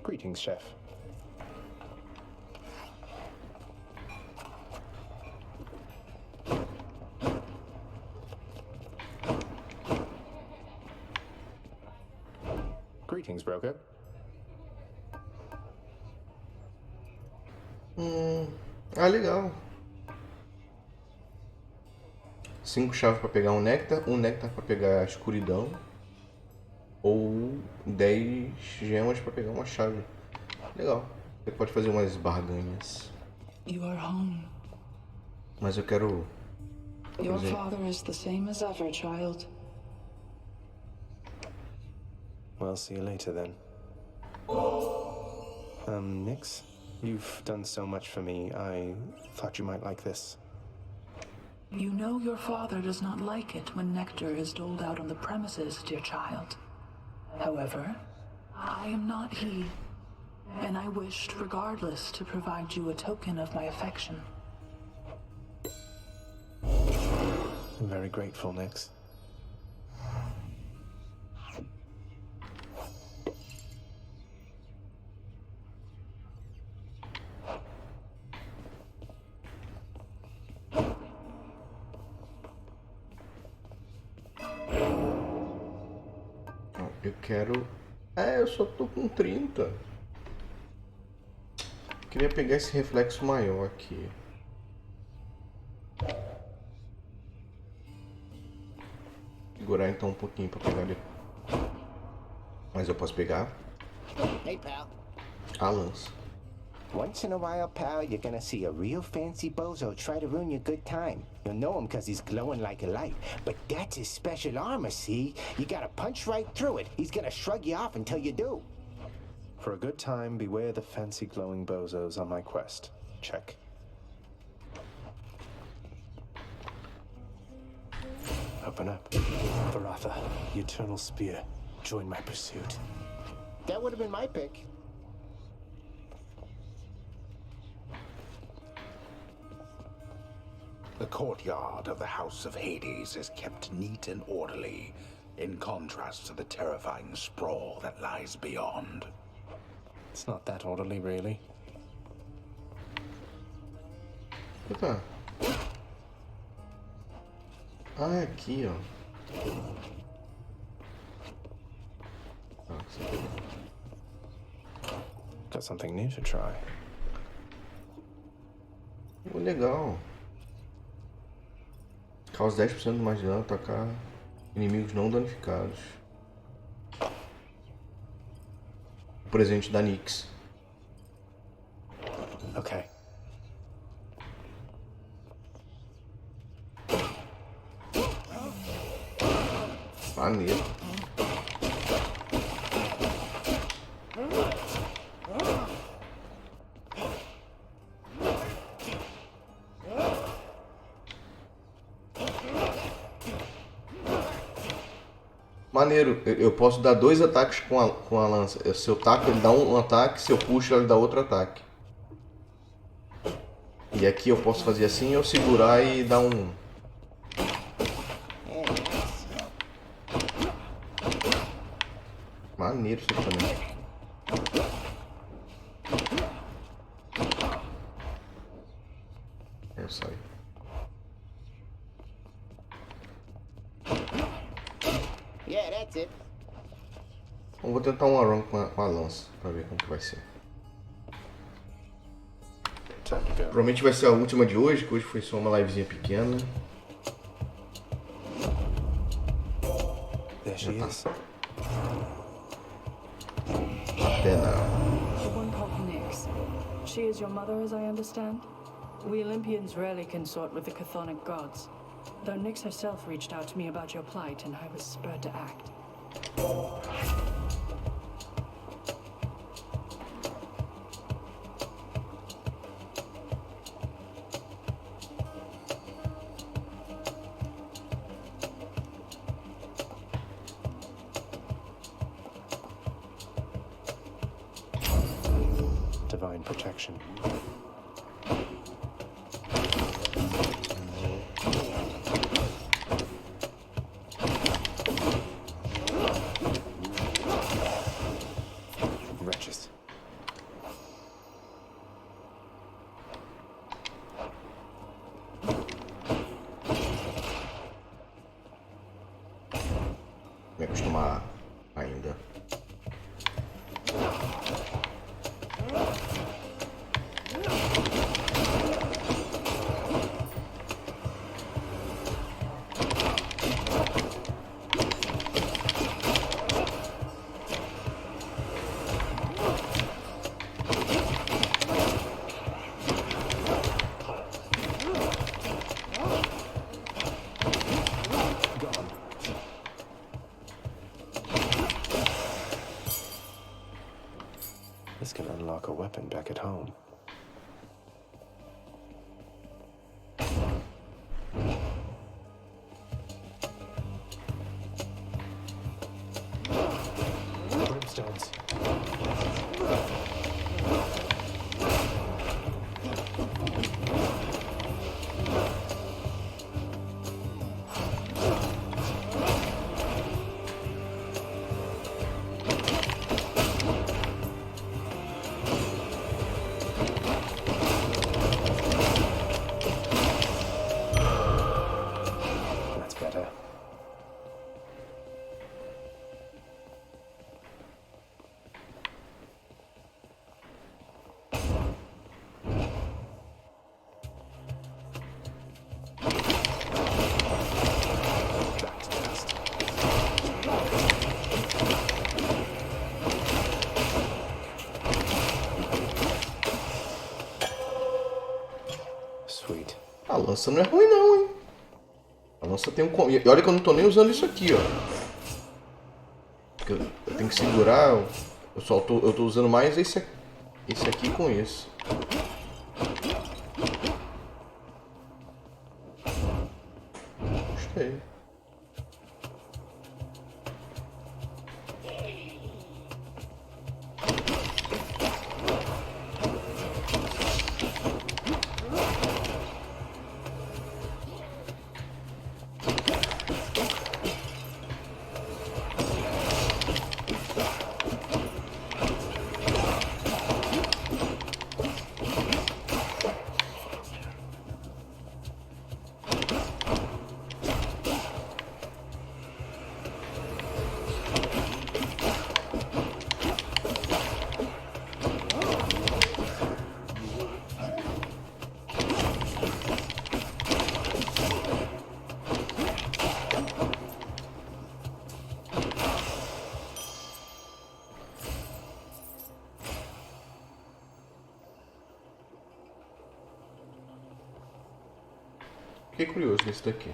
Greetings, Chef. Greetings, broker. Legal. 5 chaves para pegar um néctar para pegar a escuridão, ou 10 gemas para pegar uma chave. Legal. Você pode fazer umas barganhas. You are home. Mas eu quero... Your father is the same as ever, child. Well, see you later then. Nix, you've done so much for me. I thought you might like this. You know your father does not like it when nectar is doled out on the premises, dear child. However, I am not he, and I wished, regardless, to provide you a token of my affection. I'm very grateful, Nix. Eu quero... eu só tô com 30. Queria pegar esse reflexo maior aqui. Segurar então um pouquinho pra pegar ele. Mas eu posso pegar Hey, pal. a lança. Once in a while, pal, you're gonna see a real fancy bozo try to ruin your good time. You'll know him because he's glowing like a light. But that's his special armor, see? You gotta punch right through it. He's gonna shrug you off until you do. For a good time, beware the fancy glowing bozos on my quest. Check. Open up. Varatha, the Eternal Spear. Join my pursuit. That would have been my pick. The courtyard of the House of Hades is kept neat and orderly, in contrast to the terrifying sprawl that lies beyond. It's not that orderly, really. Tá. É aqui, ó. Got something new to try. Legal. Causa 10% mais de dano, atacar inimigos não danificados. O presente da Nyx. Okay. Maneiro. Maneiro, eu posso dar 2 ataques com a lança. Se eu taco, ele dá um ataque, se eu puxo, ele dá outro ataque. E aqui eu posso fazer assim, eu segurar e dar um... Maneiro isso aqui também. Eu saio. Yeah, that's it. Então, vou tentar um run com a lança, pra ver como que vai ser. Provavelmente vai ser a última de hoje, que hoje foi só uma livezinha pequena. There she is. Até não. One called Nyx. She is your mother, as I understand? We Olympians rarely consort with the chthonic gods, though Nyx herself reached out to me about your plight, and I was spurred to act. Divine protection. Wretches. Me acostumar ainda. This can unlock a weapon back at home. Brimstones. That's better. Back to dust. Sweet. A lança não é ruim não, hein? A lança tem um... E olha que eu não tô nem usando isso aqui, ó. Porque eu tenho que segurar... Eu tô usando mais esse aqui com esse. Gostei. Fiquei curioso nesse daqui.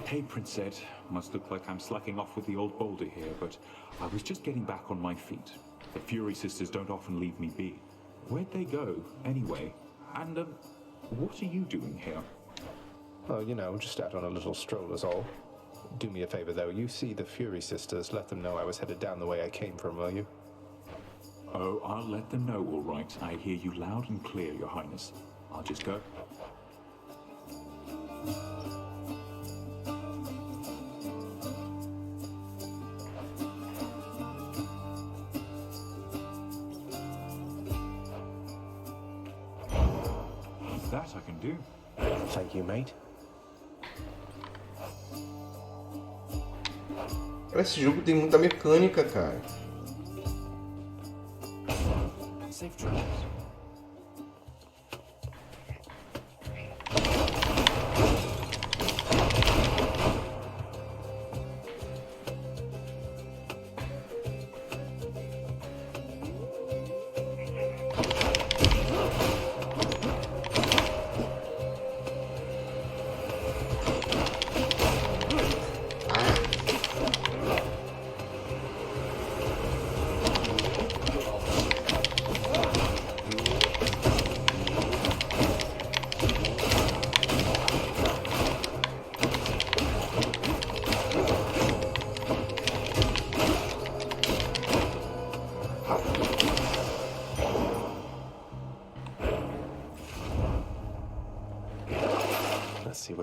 Hey, Princess. Must look like I'm slacking off with the old boulder here, but I was just getting back on my feet. The Fury sisters don't often leave me be. Where'd they go, anyway? And, what are you doing here? Oh, you know, just out on a little stroll is all. Do me a favor, though. You see the Fury sisters, let them know I was headed down the way I came from, will you? Oh, I'll let them know, all right. I hear you loud and clear, Your Highness. I'll just go. That I can do. Thank you, mate. Esse jogo tem muita mecânica, cara. Safe travels.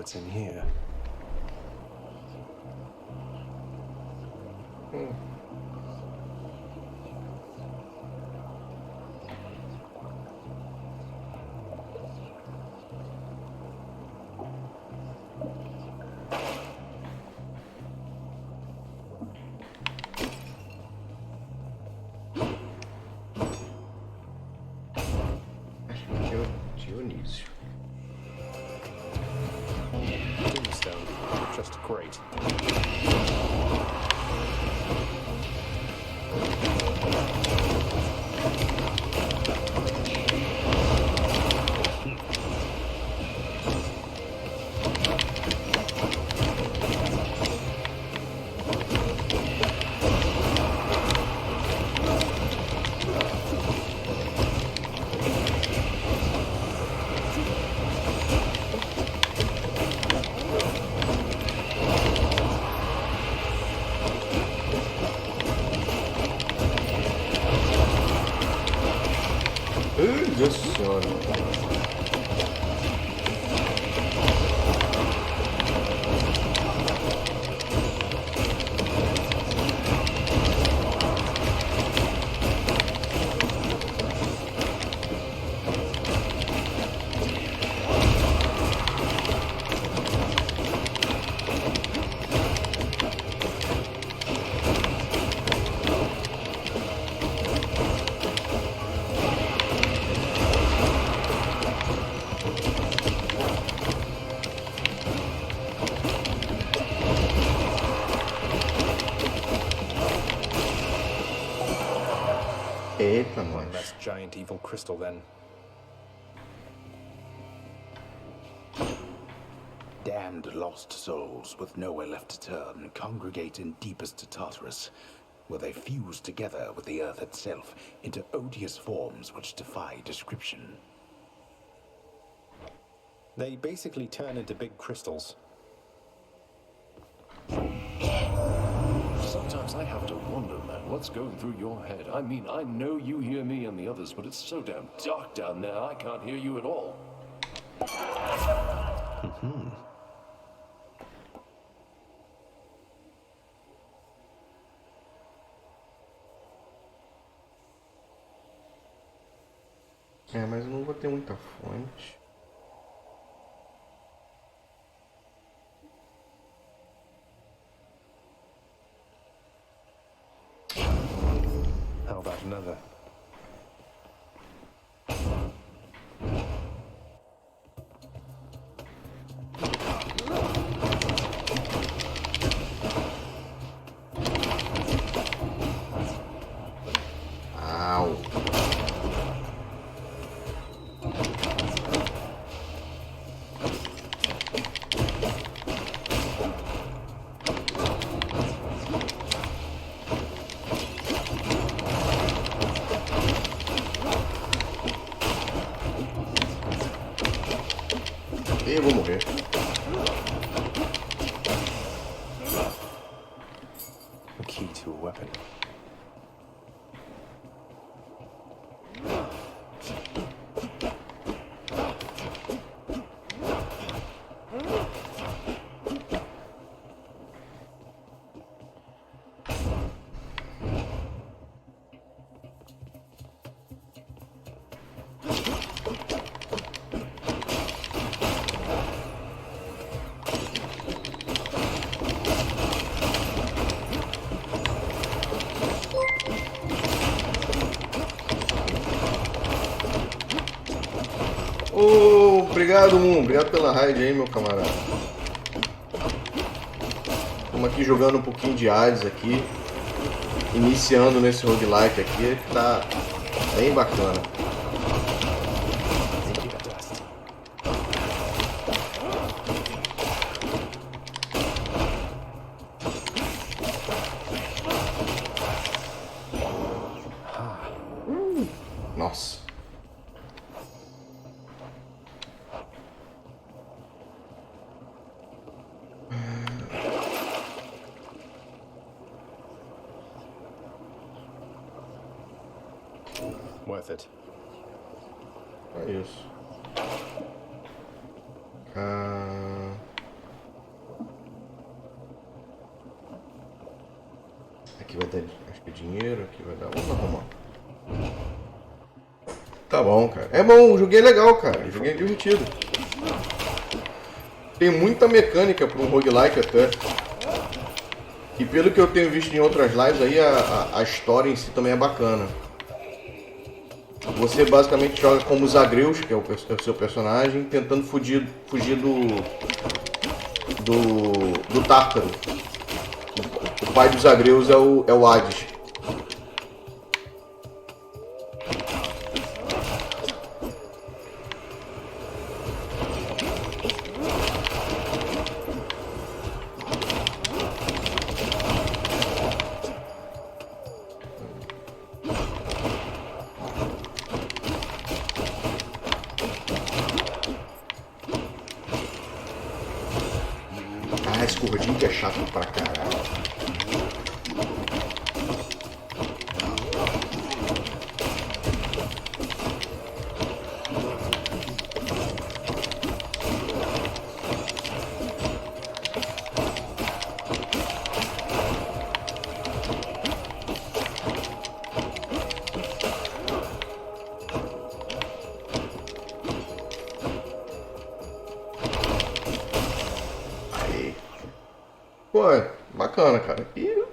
what's in here. Dionísio. Tombstone. Just great. Nossa senhora. Eita, nós. That's giant evil crystal then. Damned lost souls with nowhere left to turn congregate in deepest Tartarus, where they fuse together with the earth itself into odious forms which defy description. They basically turn into big crystals. Sometimes I have to wonder, man, what's going through your head? I mean, I know you hear me and the others, but it's so damn dark down there, I can't hear you at all. É, mas eu não vou ter muita fonte. How about another? Au. Eu vou morrer. A key to a weapon. Obrigado, Moon. Obrigado pela raid aí, meu camarada. Estamos aqui jogando um pouquinho de Hades aqui. Iniciando nesse roguelike aqui, que tá bem bacana. Nossa. Worth it. É isso. Aqui vai dar, acho que dinheiro, aqui vai dar... Vamos arrumar. Tá bom, cara. É bom, o joguinho é legal, cara. O joguinho é divertido. Tem muita mecânica para um roguelike até. E pelo que eu tenho visto em outras lives aí, a história em si também é bacana. Você basicamente joga como Zagreus, que é o seu personagem, tentando fugir do Tártaro. O pai dos Zagreus é o Hades. Ah, esse gordinho que é chato pra caralho. Pô, bacana, cara. E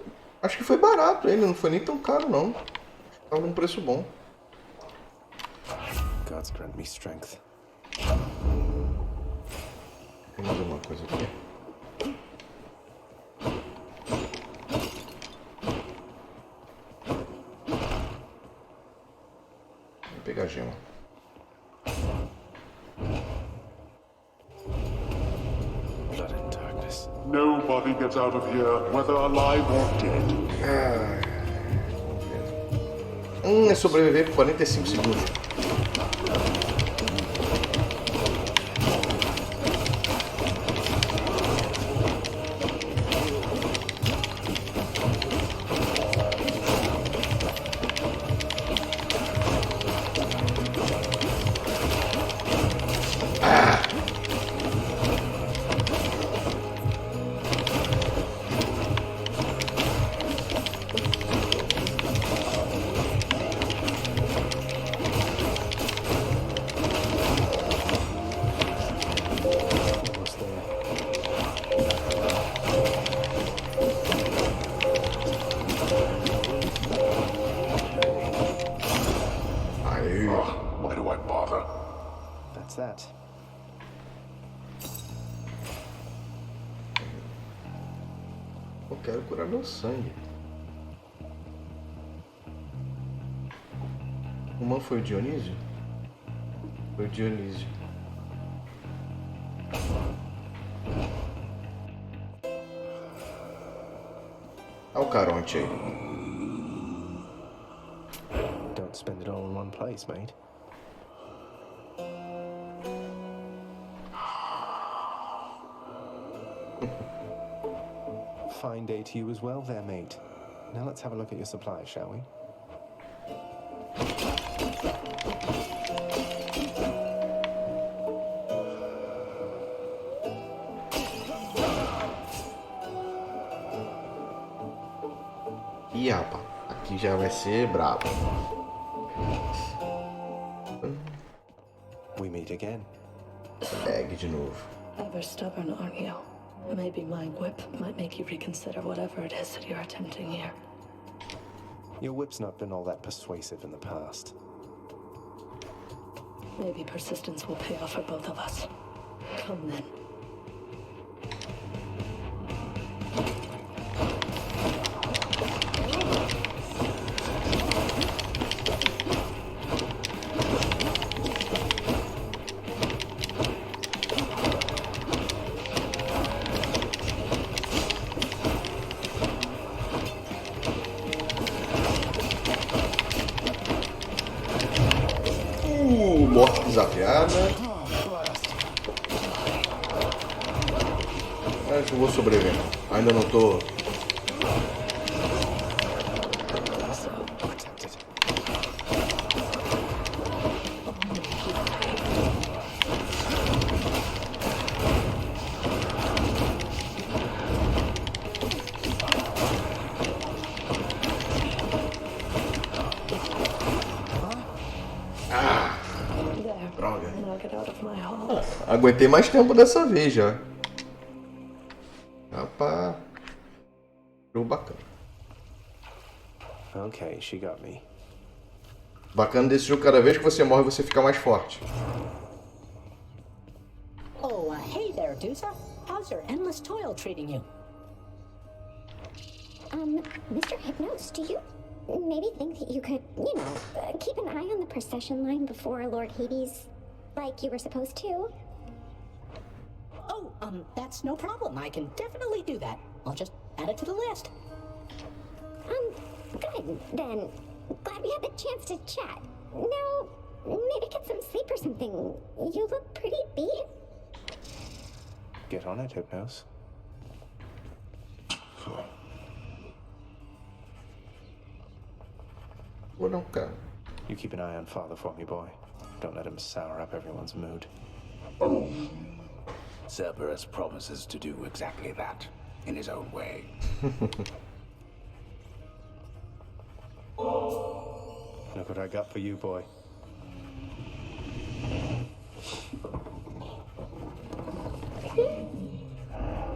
acho que foi barato ele, não foi nem tão caro não. Acho que tava num preço bom. Gods grant me strength. Tem mais alguma coisa aqui? Vou pegar a gema. Blood and darkness. Nobody gets out of here, whether alive or dead. É sobreviver por 45 segundos. Almost there. Aí, Why do I bother? That's that. eu quero curar meu sangue. O man foi o Dionísio? Foi o Dionísio. Olha o Caronte aí. Don't spend it all in one place, mate. Fine day to you as well there, mate. Now let's have a look at your supplies, shall we? Ih, rapaz, aqui já vai ser brabo. We meet again. Bag de novo. Ever stubborn, aren't you? Maybe my whip might make you reconsider whatever it is that you're attempting here. Your whip's not been all that persuasive in the past. Maybe persistence will pay off for both of us. Come then. Morte desafiada. Acho que eu vou sobreviver. Ainda não tô. of my heart. Aguentei mais tempo dessa vez já. Rapaz. Jogo bacana. Okay, she got me. Bacana desse jogo, cada vez que você morre, você fica mais forte. Oh, hey there, Dusa. How's your endless toil treating you? Mr. Hypnos, do you maybe think that you could, keep an eye on the procession line before Lord Hades, like you were supposed to? Oh, that's no problem. I can definitely do that. I'll just add it to the list. Good, then. Glad we had the chance to chat. Now, maybe get some sleep or something. You look pretty beat. Get on it, Hypnos. Ou não, cara? You keep an eye on Father for me, boy. Don't let him sour up everyone's mood. Cerberus promises to do exactly that, in his own way. Look what I got for you, boy.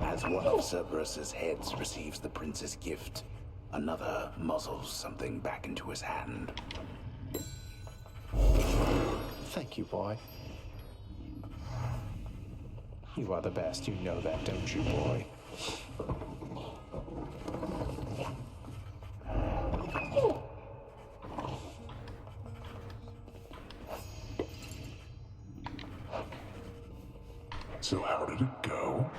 As one of Cerberus's heads receives the prince's gift, another muzzles something back into his hand. Thank you, boy. You are the best, you know that, don't you, boy? So how did it go?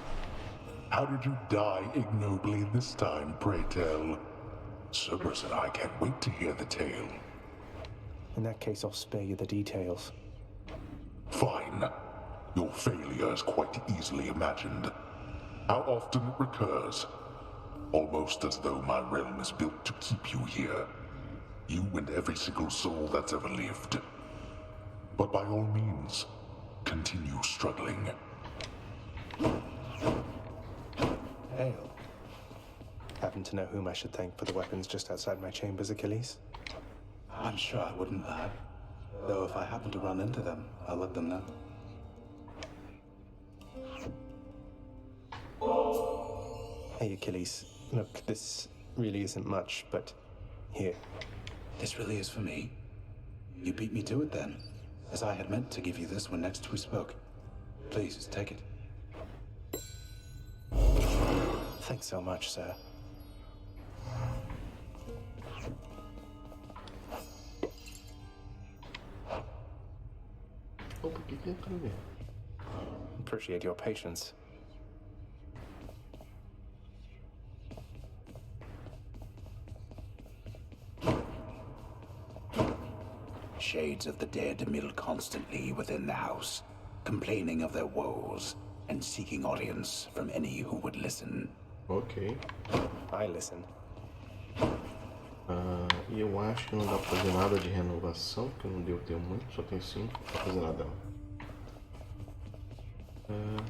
How did you die ignobly this time, pray tell? Cerberus and I can't wait to hear the tale. In that case, I'll spare you the details. Fine. Your failure is quite easily imagined. How often it recurs. Almost as though my realm is built to keep you here. You and every single soul that's ever lived. But by all means, continue struggling. Hail. Happen to know whom I should thank for the weapons just outside my chambers, Achilles? I'm sure I wouldn't, lad. Though if I happen to run into them, I'll let them know. Hey, Achilles. Look, this really isn't much, but here. This really is for me. You beat me to it then, as I had meant to give you this when next we spoke. Please, take it. Thanks so much, sir. Appreciate your patience. Shades of the dead mill constantly within the house, complaining of their woes and seeking audience from any who would listen. Ok. I listen. E eu acho que não dá pra fazer nada de renovação, porque eu não devo ter muito, só tenho 5. Não dá pra fazer nada.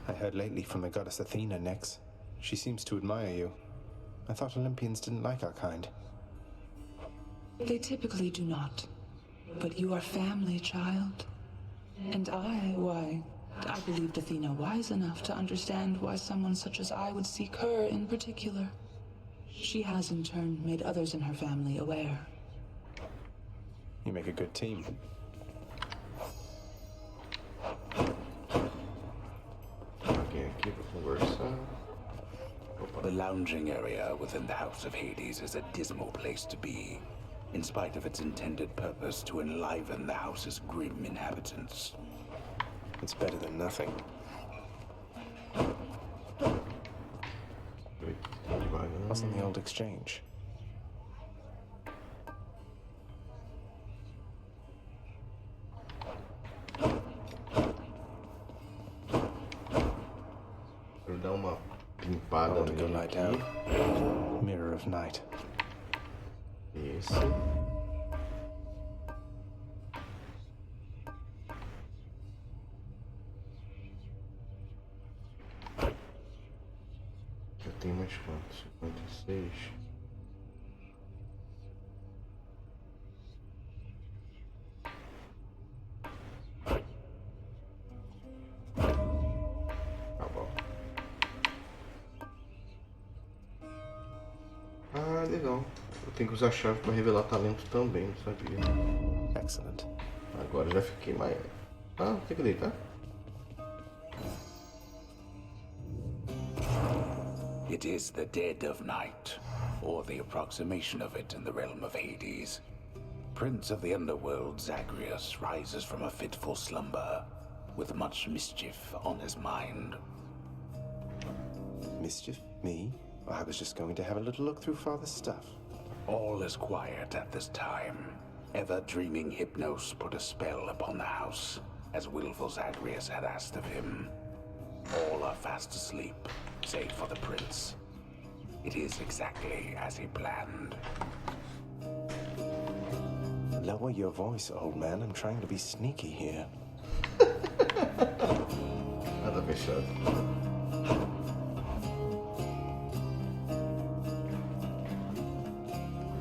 I heard lately from the goddess Athena, Nyx. She seems to admire you. I thought Olympians didn't like our kind. They typically do not. But you are family, child. And I believed Athena wise enough to understand why someone such as I would seek her in particular. She has in turn made others in her family aware. You make a good team. Alguém aqui pra conversar. The lounging area within the House of Hades is a dismal place to be, in spite of its intended purpose to enliven the house's grim inhabitants. It's better than nothing. Wasn't the old exchange? Vou dar uma limpada I want to go nele lie aqui. down. Mirror of night. Esse. Já tem mais quantos? 56. Ah, legal. Eu tenho que usar a chave para revelar talento também, não sabia. Excellent. Agora já fiquei mais... Ah, tem que deitar? It is the dead of night, or the approximation of it in the realm of Hades. Prince of the underworld Zagreus rises from a fitful slumber, with much mischief on his mind. Mischief? Me? I was just going to have a little look through Father's stuff. All is quiet at this time. Ever-dreaming Hypnos put a spell upon the house, as willful Zagreus had asked of him. All are fast asleep, save for the prince. It is exactly as he planned. Lower your voice, old man. I'm trying to be sneaky here. Nada fechado.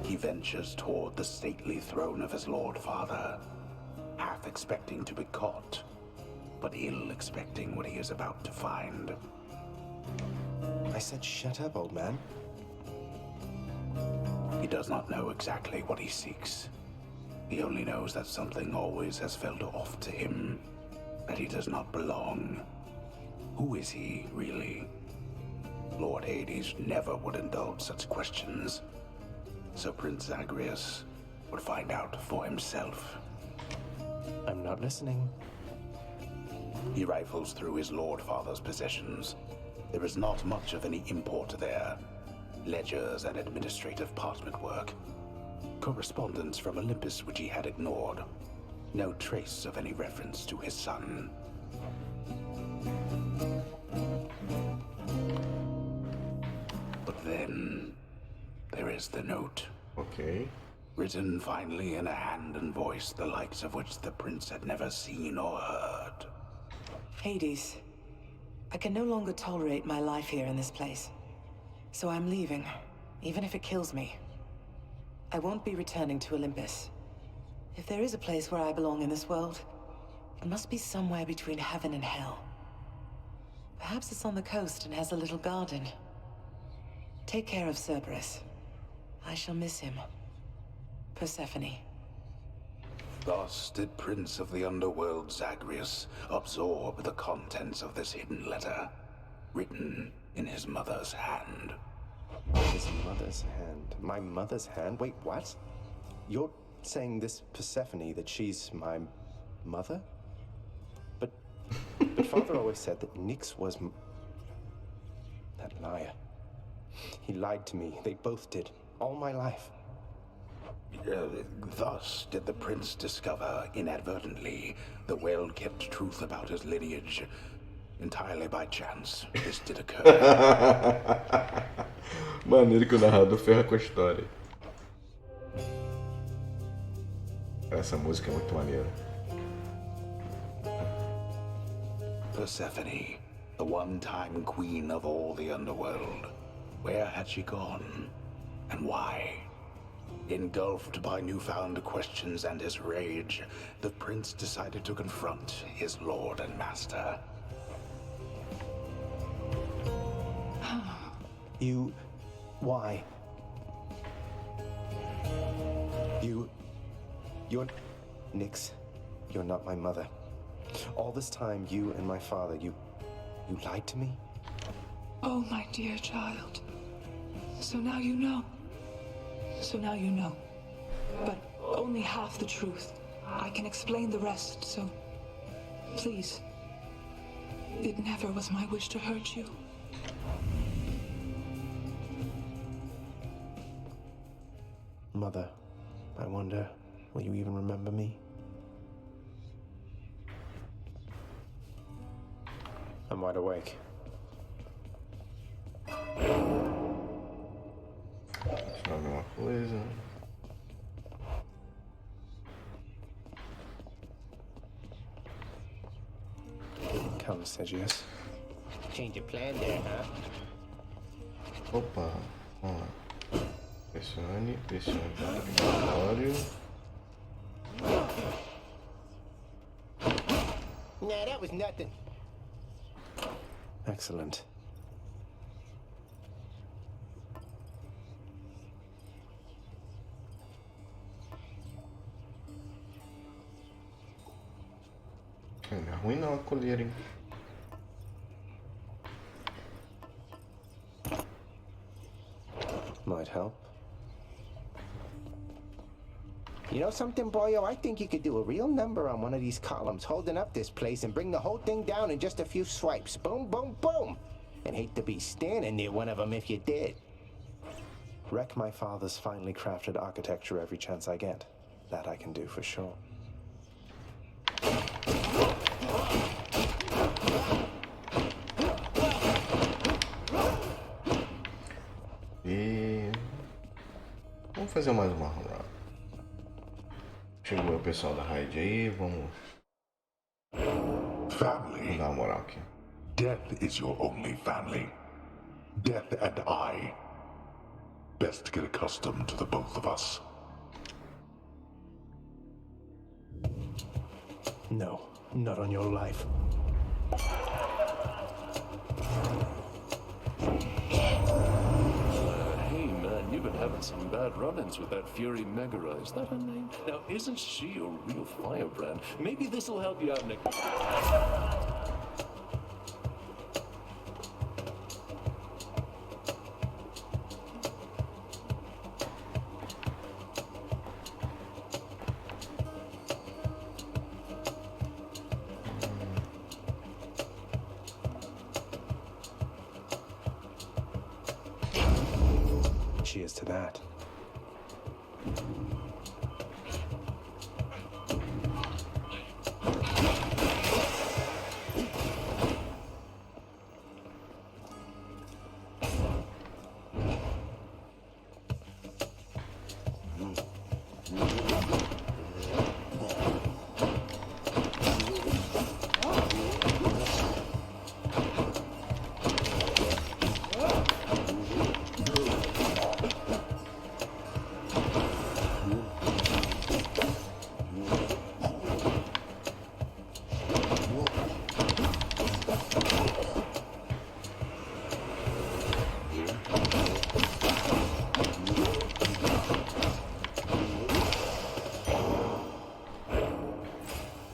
He ventures toward the stately throne of his lord father, half expecting to be caught, but ill expecting what he is about to find. I said shut up, old man. He does not know exactly what he seeks. He only knows that something always has felt off to him, that he does not belong. Who is he, really? Lord Hades never would indulge such questions, so Prince Zagreus would find out for himself. I'm not listening. He rifles through his lord father's possessions. There is not much of any import there. Ledgers and administrative parchment work. Correspondence from Olympus which he had ignored. No trace of any reference to his son. But then, there is the note. Ok. Written finally in a hand and voice the likes of which the prince had never seen or heard. Hades, I can no longer tolerate my life here in this place. So I'm leaving, even if it kills me. I won't be returning to Olympus. If there is a place where I belong in this world, it must be somewhere between heaven and hell. Perhaps it's on the coast and has a little garden. Take care of Cerberus. I shall miss him. Persephone. Thus did Prince of the Underworld Zagreus absorb the contents of this hidden letter, written in his mother's hand. His mother's hand? My mother's hand? Wait, what? You're saying this Persephone, that she's my mother? But Father always said that Nyx was that liar. He lied to me. They both did. All my life. Thus did the prince discover, inadvertently, the well-kept truth about his lineage. Entirely by chance, this did occur. Maneiro que o narrador ferra com a história. Essa música é muito maneira. Persephone, the one-time queen of all the underworld. Where had she gone? And why? Engulfed by newfound questions and his rage, the prince decided to confront his lord and master. You... why? You're... Nyx, you're not my mother. All this time, you and my father, you lied to me? Oh, my dear child. So now you know. So now you know. But only half the truth. I can explain the rest, so... please. It never was my wish to hurt you. Mother, I wonder, will you even remember me? I'm wide awake. Deixa eu ver uma coisa. Come, Sergius. Change of plan there, huh? Opa, vamos lá. Pressione aleatório. Nah, that was nothing. Excellent. ruim não a colher, hein? Might help. You know something, boyo? I think you could do a real number on one of these columns, holding up this place and bring the whole thing down in just a few swipes. Boom, boom, boom! And hate to be standing near one of them if you did. Wreck my father's finely crafted architecture every chance I get. That I can do for sure. E vamos fazer mais uma rodada. Chegou o pessoal da raid aí, vamos Family. dar uma moral aqui. Death is your only family. Death and I. Best get accustomed to the both of us. No, not on your life. Hey man, you've been having some bad run-ins with that Fury Megara. Is that her name? Now, isn't she a real firebrand? Maybe this'll help you out, Nick. Cheers to that.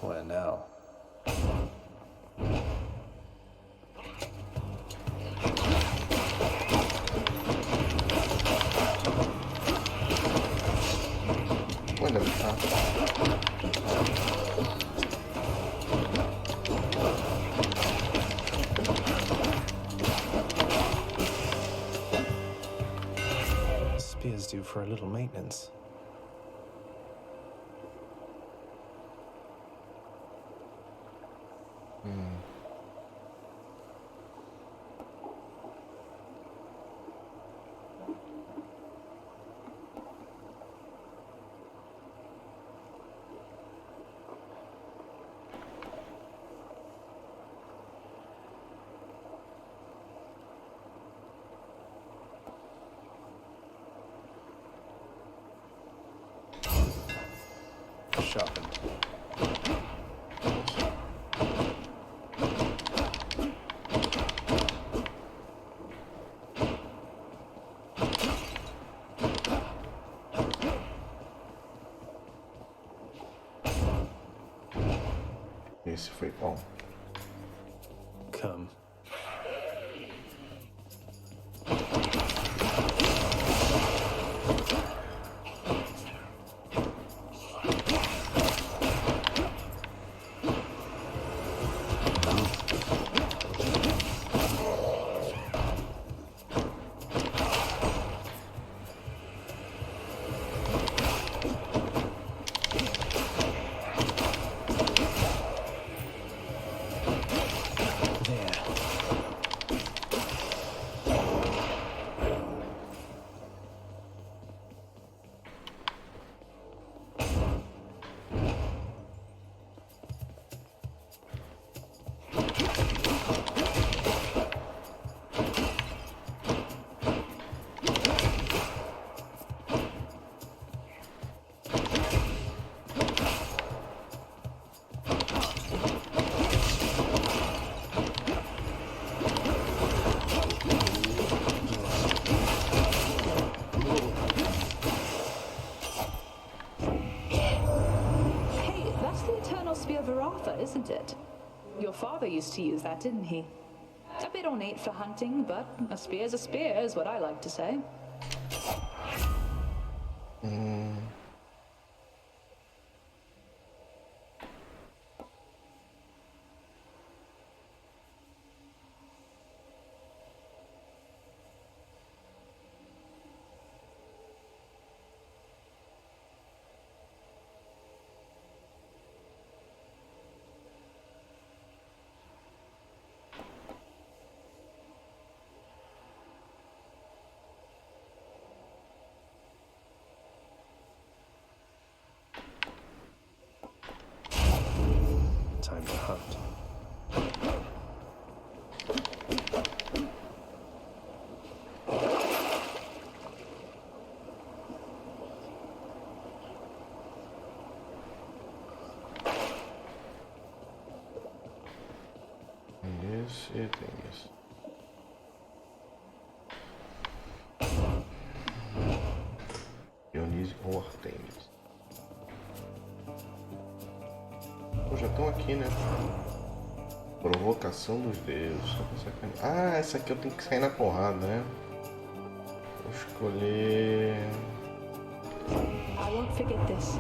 Where now? Olha, tá. Spear's due for a little maintenance. Sharpened. Esse foi bom. Come. Isn't it? Your father used to use that, didn't he? A bit ornate for hunting, but a spear's a spear, is what I like to say. Time to hunt. Tem esse. Dionísio ou Artemis. Pô, já estão aqui, né? Provocação dos deuses. Ah, essa aqui eu tenho que sair na porrada, né? Vou escolher... I won't forget this.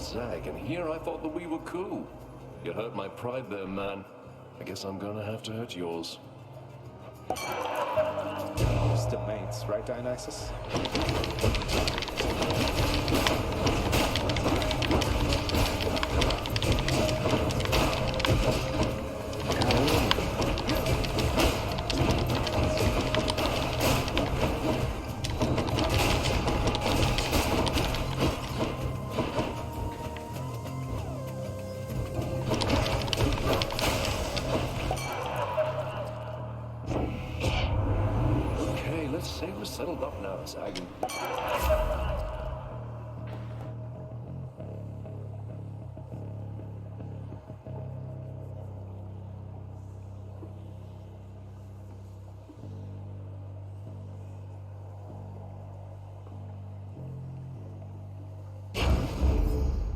Zag, and here I thought that we were cool. You hurt my pride there, man. I guess I'm gonna have to hurt yours. Still mates, right, Dionysus? Settled up now, Zag.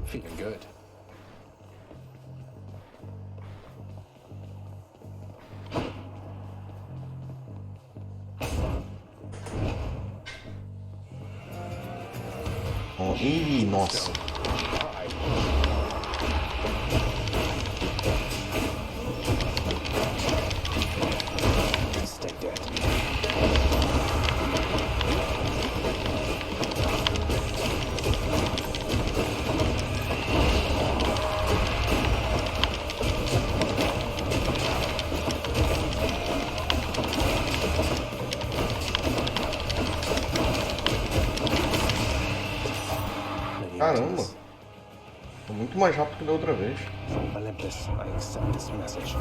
Feeling good. Ih, nossa. Caramba, tô muito mais rápido que da outra vez. Olympus, I accept this message.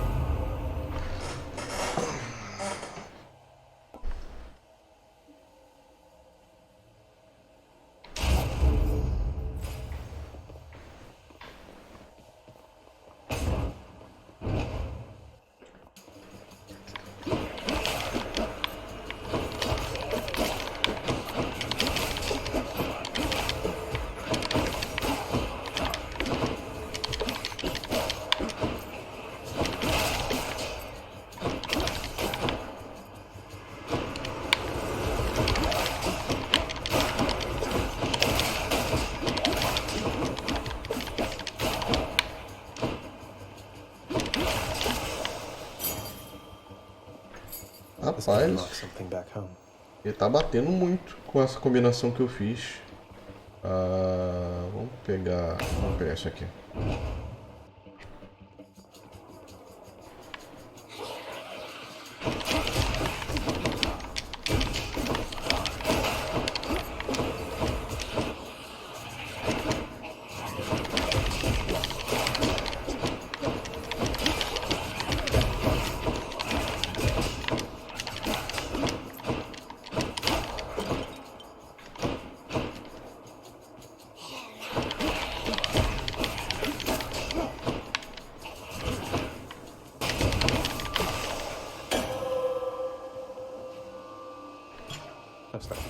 Rapaz, ele tá batendo muito com essa combinação que eu fiz. Vamos pegar isso aqui.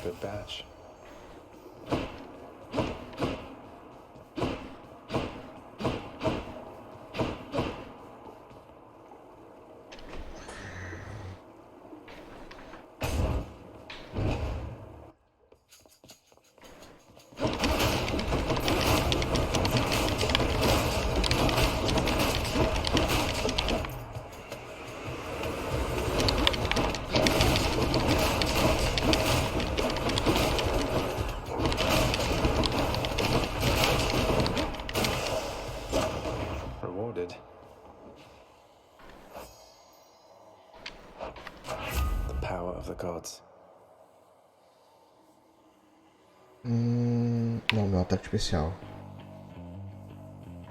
Good batch. Rewarded. The power of the gods. Não, meu ataque especial.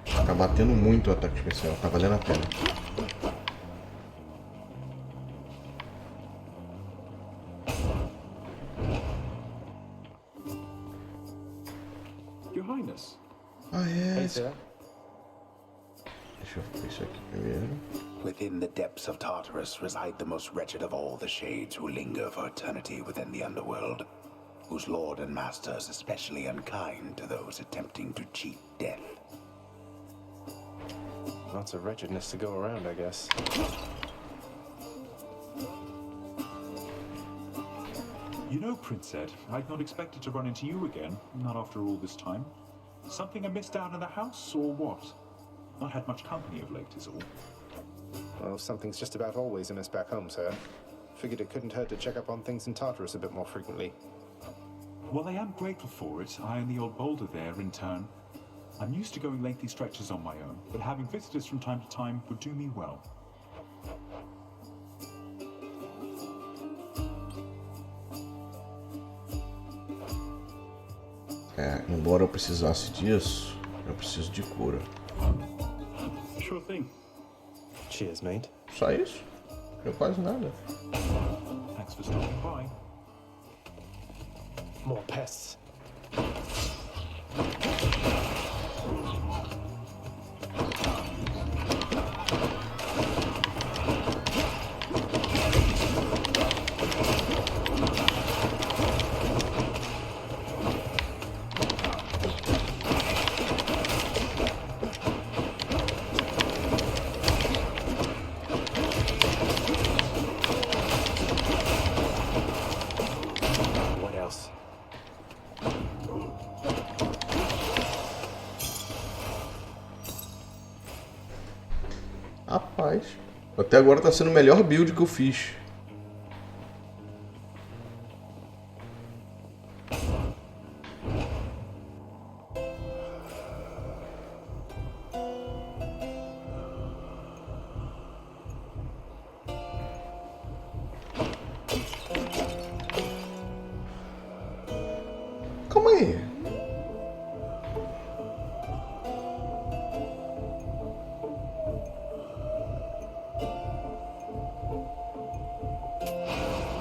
Tá batendo muito o ataque especial, tá valendo a pena. Your Highness. Ah, é. Hey, sir. Deixa eu ver isso aqui primeiro. Within the depths of Tartarus reside the most wretched of all the shades who linger for eternity within the underworld, whose lord and master is especially unkind to those attempting to cheat death. Lots of wretchedness to go around, I guess. You know, Prince Ed, I'd not expected to run into you again, not after all this time. Something amiss down in the house, or what? Not had much company of late, is all. Well, something's just about always amiss back home, sir. Figured it couldn't hurt to check up on things in Tartarus a bit more frequently. Well, I am grateful for it. I and the old boulder there, in turn. I'm used to going lengthy stretches on my own, but having visitors from time to time would do me well. Embora eu precisasse disso, eu preciso de cura. Sure thing. Cheers, mate. Só isso? Não quase nada. Thanks for stopping by. More pests. What else? Rapaz, até agora tá sendo o melhor build que eu fiz. Calma aí.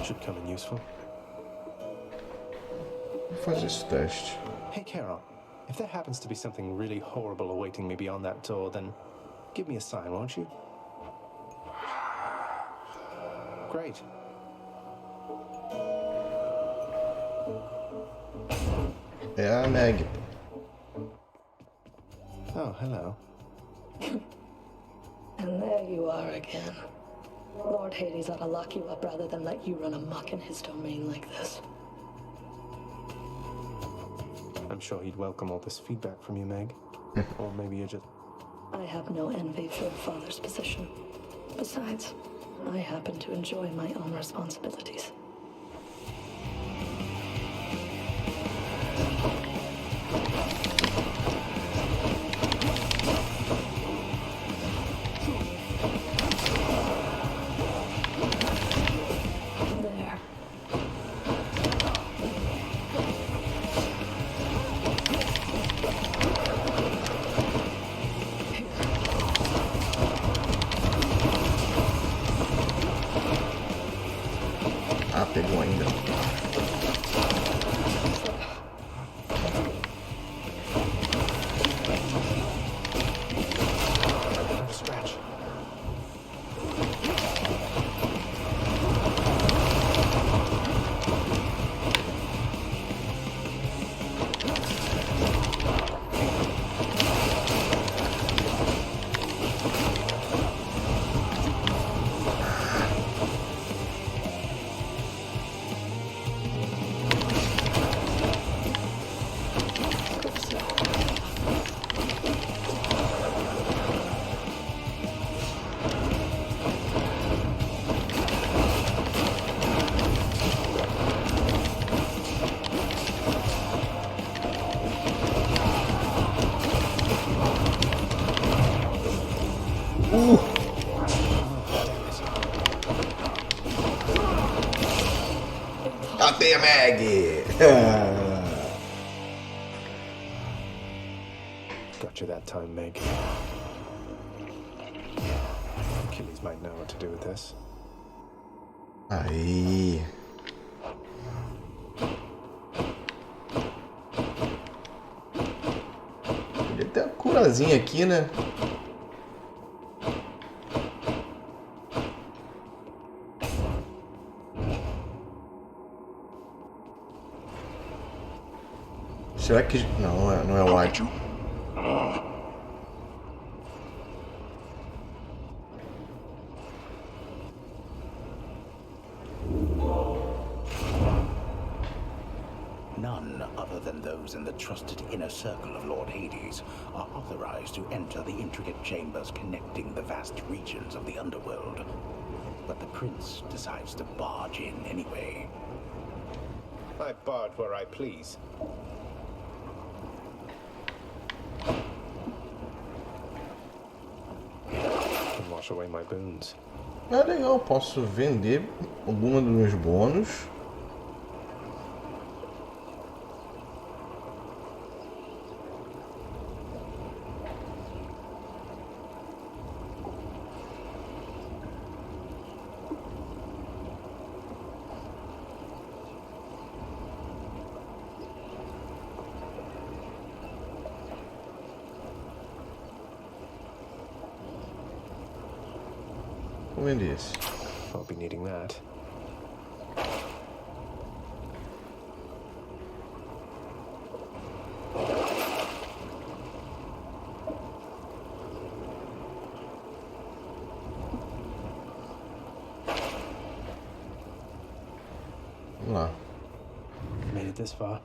Should come in useful. Vou fazer esse teste. Hey, Carol. If there happens to be something really horrible awaiting me beyond that door, then give me a sign, won't you? Great. É a Meg. Oh, hello. And there you are again. Lord Hades ought to lock you up rather than let you run amok in his domain like this. I'm sure he'd welcome all this feedback from you, Meg. Or maybe you're just... I have no envy for your father's position. Besides, I happen to enjoy my own responsibilities. There. Ah, pegou ainda. Not a scratch. Catei a Meg! Got you that time, Meg. Achilles might know what to do with this. Aí. Podia ter uma curazinha aqui, né? Será que... Não é o ádio. None other than those in the trusted inner circle of Lord Hades are authorized to enter the intricate chambers connecting the vast regions of the underworld. But the prince decides to barge in anyway. I barge where I please. Can wash away my boons. É legal, posso vender alguma dos meus bônus. Vou vender esse. I'll be needing that. Vamos lá. Made it this far.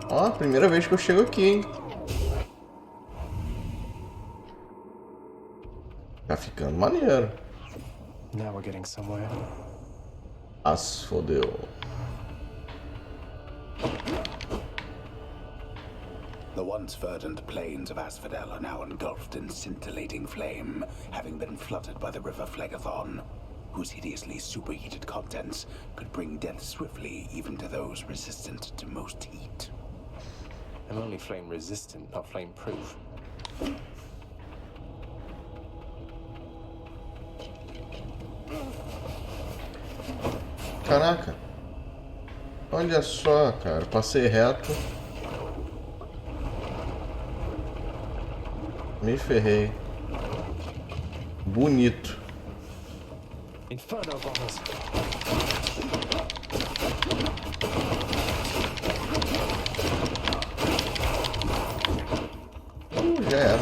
Ó, primeira vez que eu chego aqui, hein? Tá ficando maneiro. Now we're getting somewhere. As fodeu. The once verdant plains of Asphodel are now engulfed in scintillating flame, having been flooded by the river Phlegethon, whose hideously superheated contents could bring death swiftly even to those resistant to most heat. I'm only flame resistant, not flame proof. Caraca. Olha só, cara. Passei reto. Me ferrei. Bonito. Inferno bombers. Já era.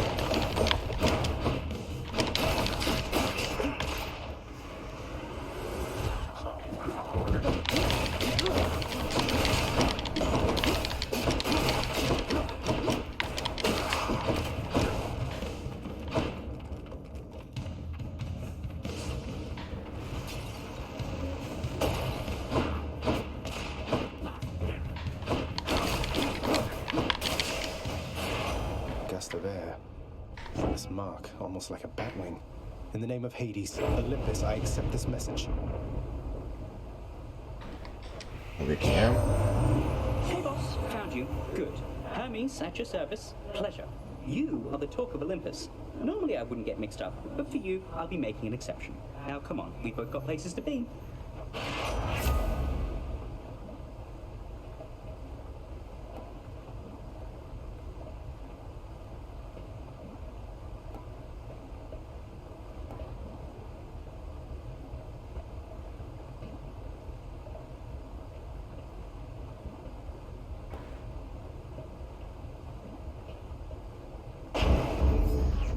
Gust of air. This mark, almost like a batwing. In the name of Hades, Olympus, I accept this message. Vamos ver quem é. Hey boss, found you. Good. Hermes, at your service. Pleasure. You are the talk of Olympus. Normally I wouldn't get mixed up, but for you, I'll be making an exception. Now come on, we've both got places to be.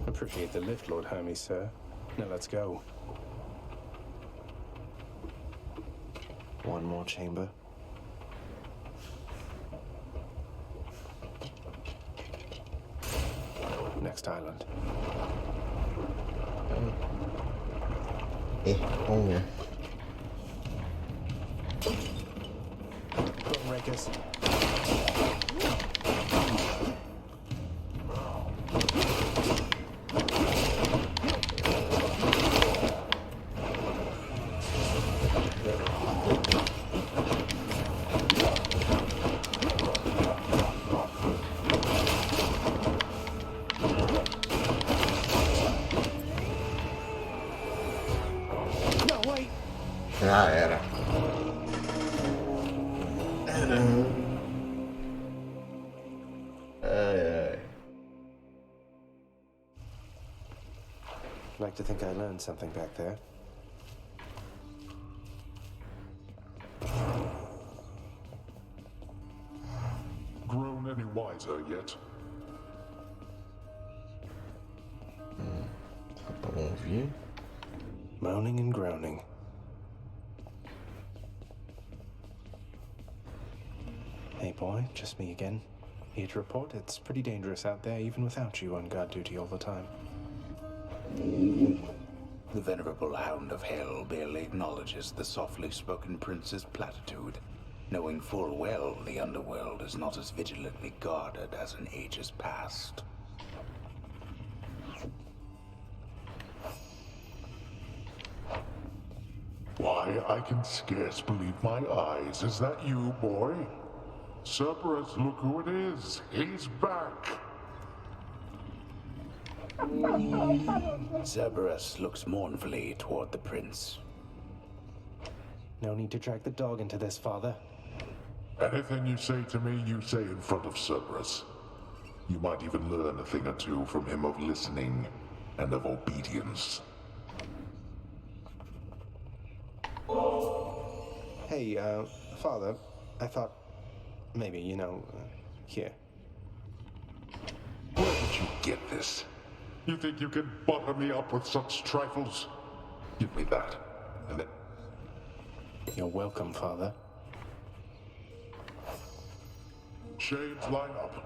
Appreciate the lift, Lord Hermes, sir. Now let's go. One more chamber. Next island. Vamos ver. Bone rakers. Já era. Like to think I learned something back there. Grown any wiser yet? Tá bom ouvir. Moaning and groaning. Hey boy, just me again. Here to report it's pretty dangerous out there even without you on guard duty all the time. The venerable Hound of Hell barely acknowledges the softly spoken prince's platitude, knowing full well the underworld is not as vigilantly guarded as in ages past. Why, I can scarce believe my eyes. Is that you, boy? Cerberus, look who it is. He's back. Cerberus looks mournfully toward the prince. No need to drag the dog into this, father. Anything you say to me, you say in front of Cerberus. You might even learn a thing or two from him of listening and of obedience. Hey, father, I thought maybe, here. Where did you get this? You think you can butter me up with such trifles? Give me that, and then... You're welcome, father. Shades line up.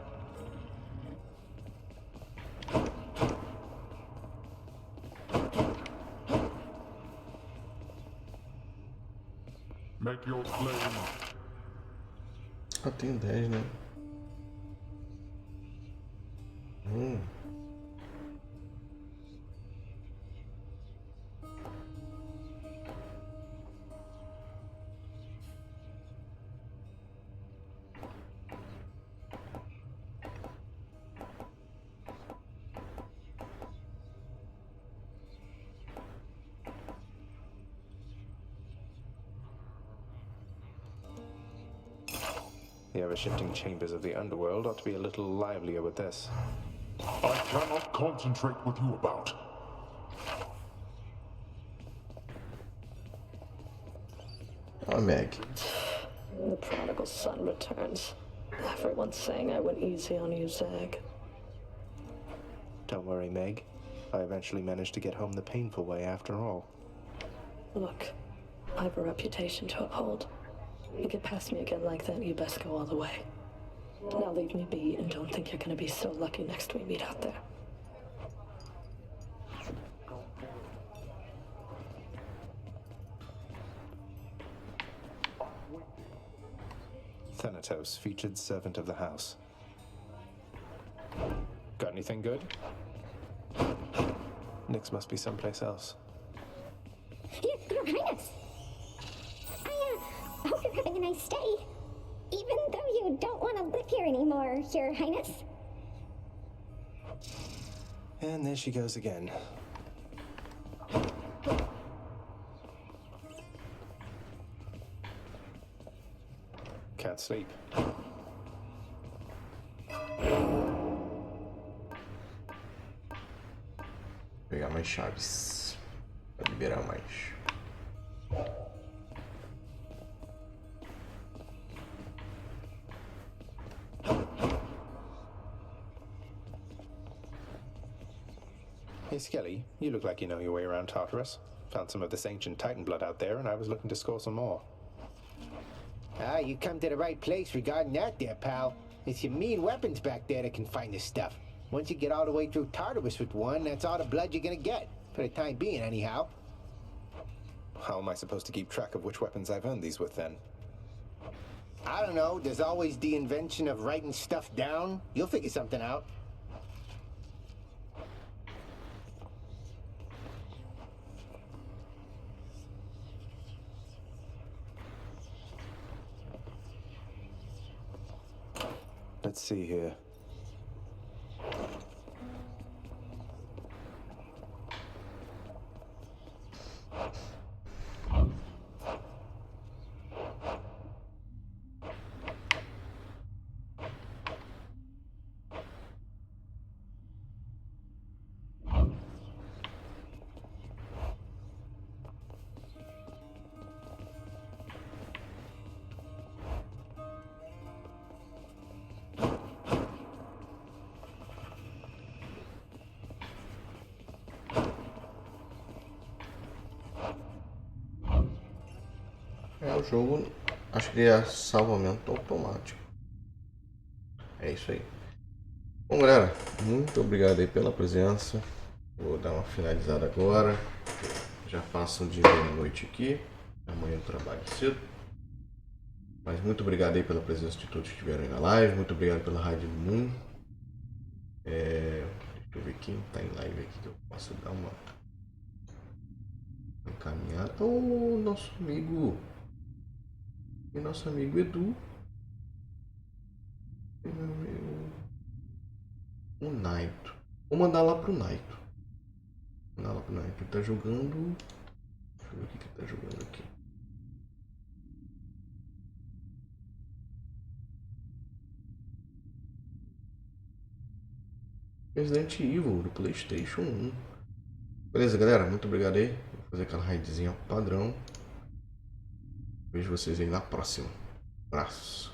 Make your flame. Ah, tem 10, né? The ever-shifting chambers of the underworld ought to be a little livelier with this. I cannot concentrate with you about. Oh, Meg. The prodigal son returns. Everyone's saying I went easy on you, Zag. Don't worry, Meg. I eventually managed to get home the painful way after all. Look, I have a reputation to uphold. You get past me again like that, you best go all the way. Now leave me be and don't think you're gonna be so lucky next we meet out there. Thanatos, featured servant of the house. Got anything good? Nyx must be someplace else. Your Highness! I hope you're having a nice stay. Even though you don't want to live here anymore, Your Highness. And there she goes again. Can't sleep. Pegar mais chaves. Pra liberar mais. Hey, Skelly, you look like you know your way around Tartarus. Found some of this ancient Titan blood out there, and I was looking to score some more. Ah, you come to the right place regarding that there, pal. It's your mean weapons back there that can find this stuff. Once you get all the way through Tartarus with one, that's all the blood you're gonna get. For the time being, anyhow. How am I supposed to keep track of which weapons I've earned these with, then? I don't know. There's always the invention of writing stuff down. You'll figure something out. see here. O jogo, acho que é salvamento automático. É isso aí. Bom, galera, muito obrigado aí pela presença. Vou dar uma finalizada agora. Já passam de meia-noite aqui. Amanhã eu trabalho cedo. Mas muito obrigado aí pela presença de todos que estiveram aí na live. Muito obrigado pela Rádio Moon. Deixa eu ver quem tá em live aqui que eu posso dar uma encaminhada. Nosso amigo. E nosso amigo Edu. E meu amigo. O Naito. Vou mandar lá pro Naito. Mandar lá pro Naito. Ele tá jogando. Deixa eu ver o que ele tá jogando aqui. Resident Evil do PlayStation 1. Beleza, galera? Muito obrigado aí. Vou fazer aquela raidzinha padrão. Vejo vocês aí na próxima. Abraços.